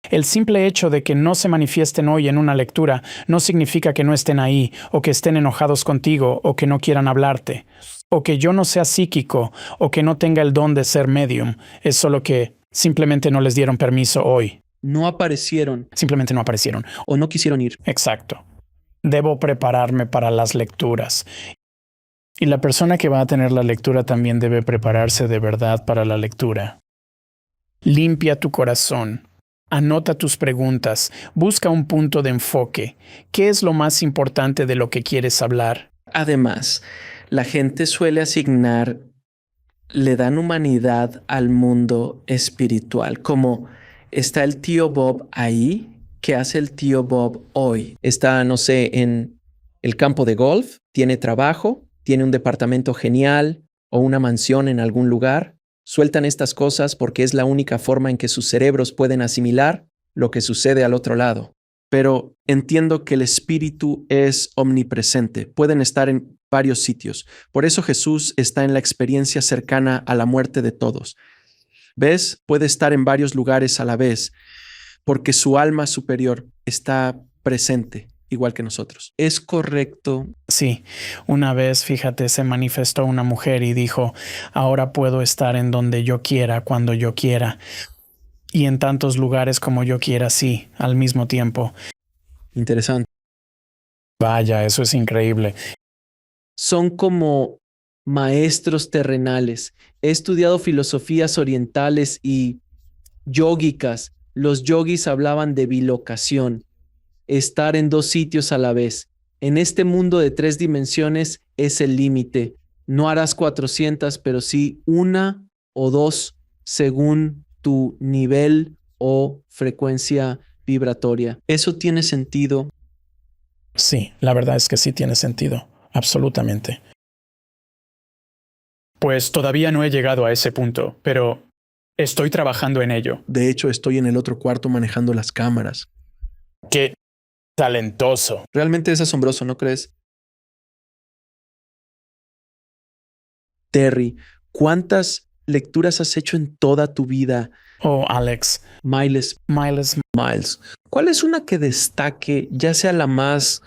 El simple hecho de que no se manifiesten hoy en una lectura no significa que no estén ahí, o que estén enojados contigo, o que no quieran hablarte, o que yo no sea psíquico, o que no tenga el don de ser medium. Es solo que simplemente no les dieron permiso hoy. No aparecieron Simplemente no aparecieron. o no quisieron ir. Exacto. Debo prepararme para las lecturas. Y la persona que va a tener la lectura también debe prepararse de verdad para la lectura. Limpia tu corazón. Anota tus preguntas. Busca un punto de enfoque. ¿Qué es lo más importante de lo que quieres hablar? Además, la gente suele le dan humanidad al mundo espiritual, como está el tío Bob ahí. ¿Qué hace el tío Bob hoy? Está, no sé, en el campo de golf, tiene trabajo, tiene un departamento genial o una mansión en algún lugar. Sueltan estas cosas porque es la única forma en que sus cerebros pueden asimilar lo que sucede al otro lado. Pero entiendo que el espíritu es omnipresente. Pueden estar en varios sitios. Por eso Jesús está en la experiencia cercana a la muerte de todos. ¿Ves? Puede estar en varios lugares a la vez porque su alma superior está presente, igual que nosotros. ¿Es correcto? Sí, una vez, fíjate, se manifestó una mujer y dijo, ahora puedo estar en donde yo quiera, cuando yo quiera, y en tantos lugares como yo quiera, sí, al mismo tiempo. Interesante. Vaya, eso es increíble. Son como maestros terrenales. He estudiado filosofías orientales y yógicas. Los yogis hablaban de bilocación, estar en dos sitios a la vez. En este mundo de 3 dimensiones es el límite. No harás 400, pero sí 1 o 2 según tu nivel o frecuencia vibratoria. ¿Eso tiene sentido? Sí, la verdad es que sí tiene sentido, absolutamente. Pues todavía no he llegado a ese punto, pero estoy trabajando en ello. De hecho, estoy en el otro cuarto manejando las cámaras. ¡Qué talentoso! Realmente es asombroso, ¿no crees? Terry, ¿cuántas lecturas has hecho en toda tu vida? Oh, Alex, Miles. Miles, ¿cuál es una que destaque, ya sea la más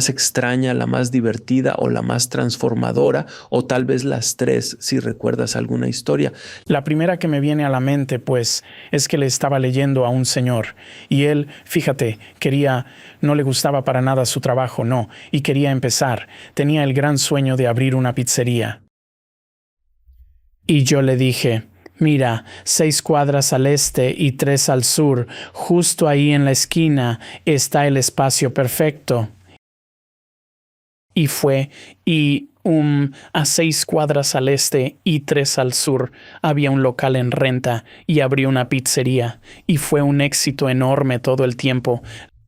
extraña, la más divertida o la más transformadora, o tal vez las tres, si recuerdas alguna historia? la primera que me viene a la mente, pues, es que le estaba leyendo a un señor, y él, fíjate, no le gustaba para nada su trabajo, no, y quería empezar. Tenía el gran sueño de abrir una pizzería. Y yo le dije, mira, 6 cuadras al este y 3 al sur, justo ahí en la esquina está el espacio perfecto. Y fue, a 6 cuadras al este y 3 al sur había un local en renta y abrió una pizzería. Y fue un éxito enorme todo el tiempo.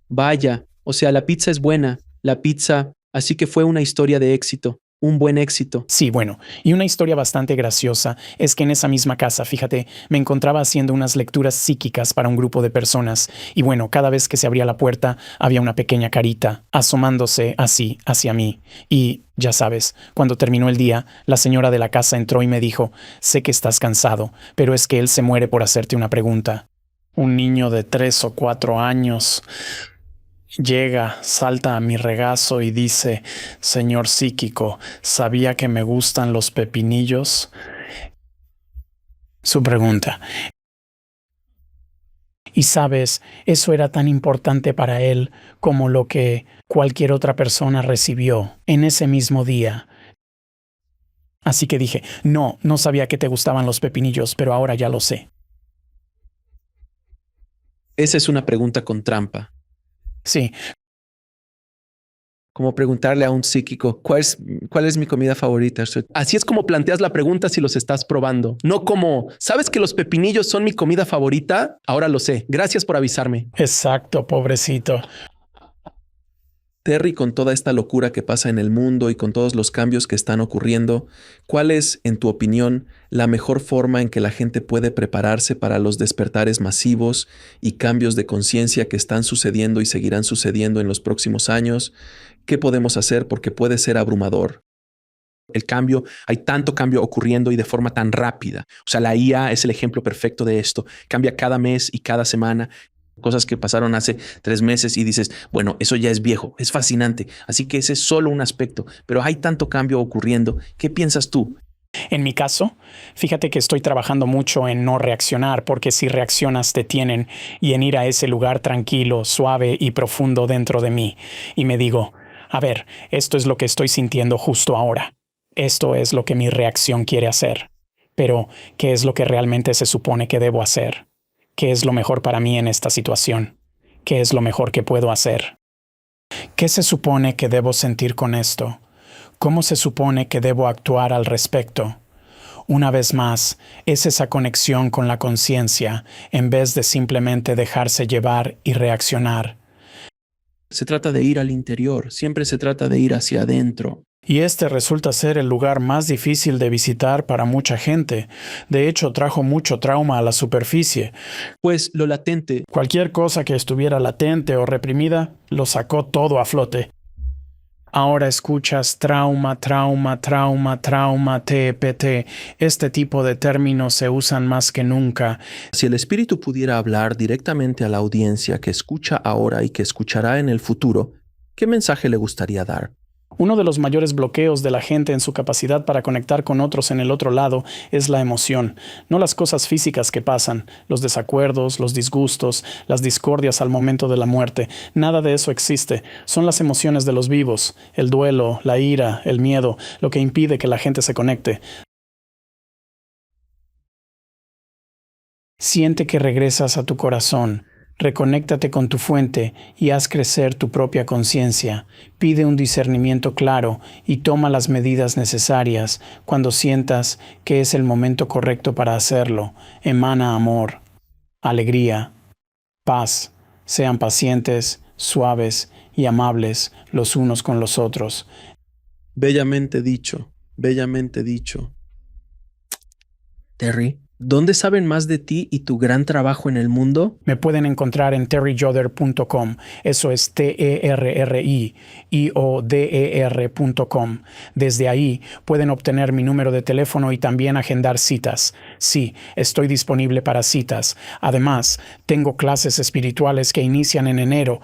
Vaya, o sea, la pizza es buena. La pizza, así que fue una historia de éxito. Un buen éxito. Sí, bueno, y una historia bastante graciosa es que en esa misma casa, fíjate, me encontraba haciendo unas lecturas psíquicas para un grupo de personas, y bueno, cada vez que se abría la puerta había una pequeña carita asomándose así hacia mí. Y, ya sabes, cuando terminó el día, la señora de la casa entró y me dijo, sé que estás cansado, pero es que él se muere por hacerte una pregunta. Un niño de 3 o 4 años... llega, salta a mi regazo y dice, señor psíquico, ¿sabía que me gustan los pepinillos? Su pregunta. Y sabes, eso era tan importante para él como lo que cualquier otra persona recibió en ese mismo día. Así que dije, no sabía que te gustaban los pepinillos, pero ahora ya lo sé. Esa es una pregunta con trampa. Sí, Como preguntarle a un psíquico, ¿cuál es mi comida favorita? Así es como planteas la pregunta si los estás probando. No como, ¿sabes que los pepinillos son mi comida favorita? Ahora lo sé. Gracias por avisarme. exacto, pobrecito. Terry, con toda esta locura que pasa en el mundo y con todos los cambios que están ocurriendo, ¿cuál es, en tu opinión, la mejor forma en que la gente puede prepararse para los despertares masivos y cambios de conciencia que están sucediendo y seguirán sucediendo en los próximos años? ¿Qué podemos hacer? Porque puede ser abrumador. El cambio, hay tanto cambio ocurriendo y de forma tan rápida. O sea, la IA es el ejemplo perfecto de esto. Cambia cada mes y cada semana. Cosas que pasaron hace 3 meses y dices, bueno, eso ya es viejo, es fascinante. Así que ese es solo un aspecto, pero hay tanto cambio ocurriendo. ¿Qué piensas tú? En mi caso, fíjate que estoy trabajando mucho en no reaccionar, porque si reaccionas te tienen, y en ir a ese lugar tranquilo, suave y profundo dentro de mí. Y me digo, a ver, esto es lo que estoy sintiendo justo ahora. Esto es lo que mi reacción quiere hacer. Pero, ¿qué es lo que realmente se supone que debo hacer? ¿Qué es lo mejor para mí en esta situación? ¿Qué es lo mejor que puedo hacer? ¿Qué se supone que debo sentir con esto? ¿Cómo se supone que debo actuar al respecto? Una vez más, es esa conexión con la conciencia, en vez de simplemente dejarse llevar y reaccionar. Se trata de ir al interior, siempre se trata de ir hacia adentro. Y este resulta ser el lugar más difícil de visitar para mucha gente. De hecho, trajo mucho trauma a la superficie. Pues lo latente, Cualquier cosa que estuviera latente o reprimida, lo sacó todo a flote. Ahora escuchas trauma, TPT. Este tipo de términos se usan más que nunca. Si el espíritu pudiera hablar directamente a la audiencia que escucha ahora y que escuchará en el futuro, ¿qué mensaje le gustaría dar? Uno de los mayores bloqueos de la gente en su capacidad para conectar con otros en el otro lado es la emoción, no las cosas físicas que pasan, los desacuerdos, los disgustos, las discordias al momento de la muerte. Nada de eso existe. Son las emociones de los vivos, el duelo, la ira, el miedo, lo que impide que la gente se conecte. Siente que regresas a tu corazón. Reconéctate con tu fuente y haz crecer tu propia conciencia. Pide un discernimiento claro y toma las medidas necesarias cuando sientas que es el momento correcto para hacerlo. Emana amor, alegría, paz. Sean pacientes, suaves y amables los unos con los otros. bellamente dicho, bellamente dicho. Terry, ¿dónde saben más de ti y tu gran trabajo en el mundo? Me pueden encontrar en terryjoder.com. Eso es TerryIoder.com. Desde ahí pueden obtener mi número de teléfono y también agendar citas. Sí, estoy disponible para citas. Además, tengo clases espirituales que inician en enero.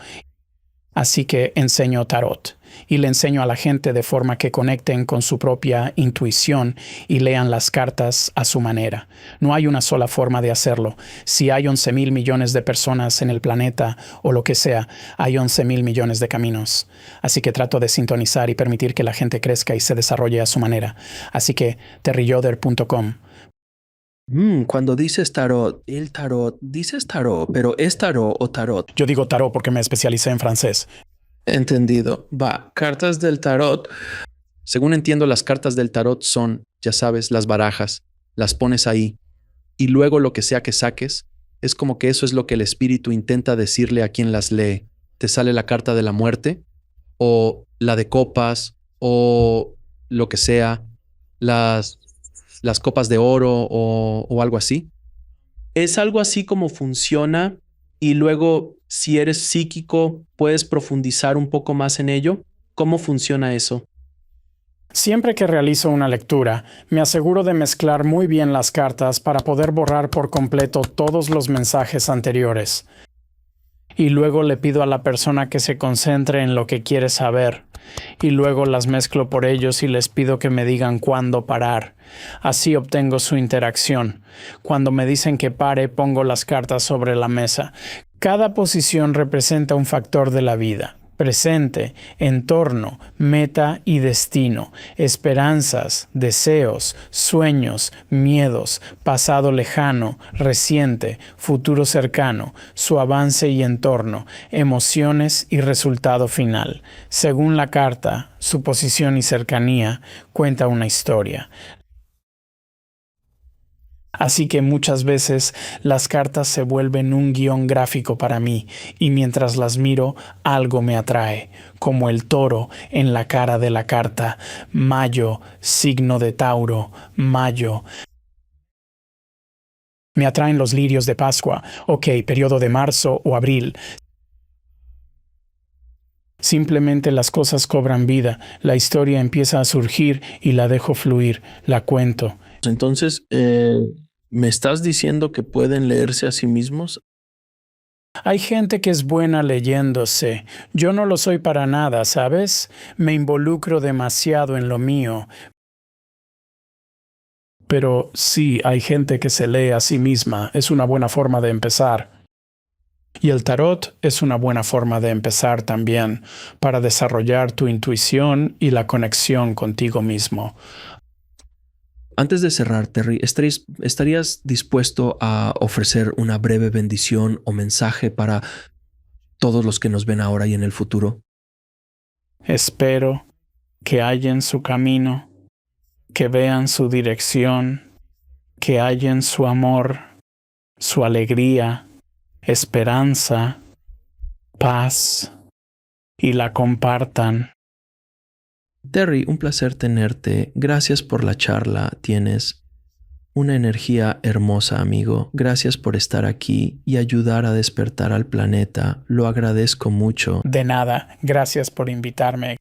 Así que enseño tarot y le enseño a la gente de forma que conecten con su propia intuición y lean las cartas a su manera. No hay una sola forma de hacerlo. Si hay 11,000 millones de personas en el planeta o lo que sea, hay 11,000 millones de caminos. Así que trato de sintonizar y permitir que la gente crezca y se desarrolle a su manera. Así que terryjoder.com. Cuando dices tarot, dices tarot, pero ¿es tarot o tarot? Yo digo tarot porque me especialicé en francés. Entendido. Va, cartas del tarot. Según entiendo, las cartas del tarot son, ya sabes, las barajas. Las pones ahí. Y luego lo que sea que saques, es como que eso es lo que el espíritu intenta decirle a quien las lee. Te sale la carta de la muerte, o la de copas, o lo que sea, las copas de oro o algo así. Es algo así como funciona. Y luego, si eres psíquico, puedes profundizar un poco más en ello. ¿Cómo funciona eso? Siempre que realizo una lectura, me aseguro de mezclar muy bien las cartas para poder borrar por completo todos los mensajes anteriores. Y luego le pido a la persona que se concentre en lo que quiere saber. Y luego las mezclo por ellos y les pido que me digan cuándo parar. Así obtengo su interacción. Cuando me dicen que pare, pongo las cartas sobre la mesa. Cada posición representa un factor de la vida. presente, entorno, meta y destino, esperanzas, deseos, sueños, miedos, pasado lejano, reciente, futuro cercano, su avance y entorno, emociones y resultado final. Según la carta, su posición y cercanía cuenta una historia. Así que muchas veces las cartas se vuelven un guión gráfico para mí, y mientras las miro, algo me atrae, como el toro en la cara de la carta. Mayo, signo de Tauro, mayo. Me atraen los lirios de Pascua, periodo de marzo o abril. Simplemente las cosas cobran vida, la historia empieza a surgir y la dejo fluir, la cuento. Entonces, ¿me estás diciendo que pueden leerse a sí mismos? Hay gente que es buena leyéndose. Yo no lo soy para nada, ¿sabes? Me involucro demasiado en lo mío. Pero sí, hay gente que se lee a sí misma. Es una buena forma de empezar. Y el tarot es una buena forma de empezar también, para desarrollar tu intuición y la conexión contigo mismo. Antes de cerrar, Terry, ¿estarías dispuesto a ofrecer una breve bendición o mensaje para todos los que nos ven ahora y en el futuro? Espero que hallen su camino, que vean su dirección, que hallen su amor, su alegría, esperanza, paz, y la compartan. Terry, un placer tenerte. Gracias por la charla. Tienes una energía hermosa, amigo. Gracias por estar aquí y ayudar a despertar al planeta. Lo agradezco mucho. De nada, gracias por invitarme.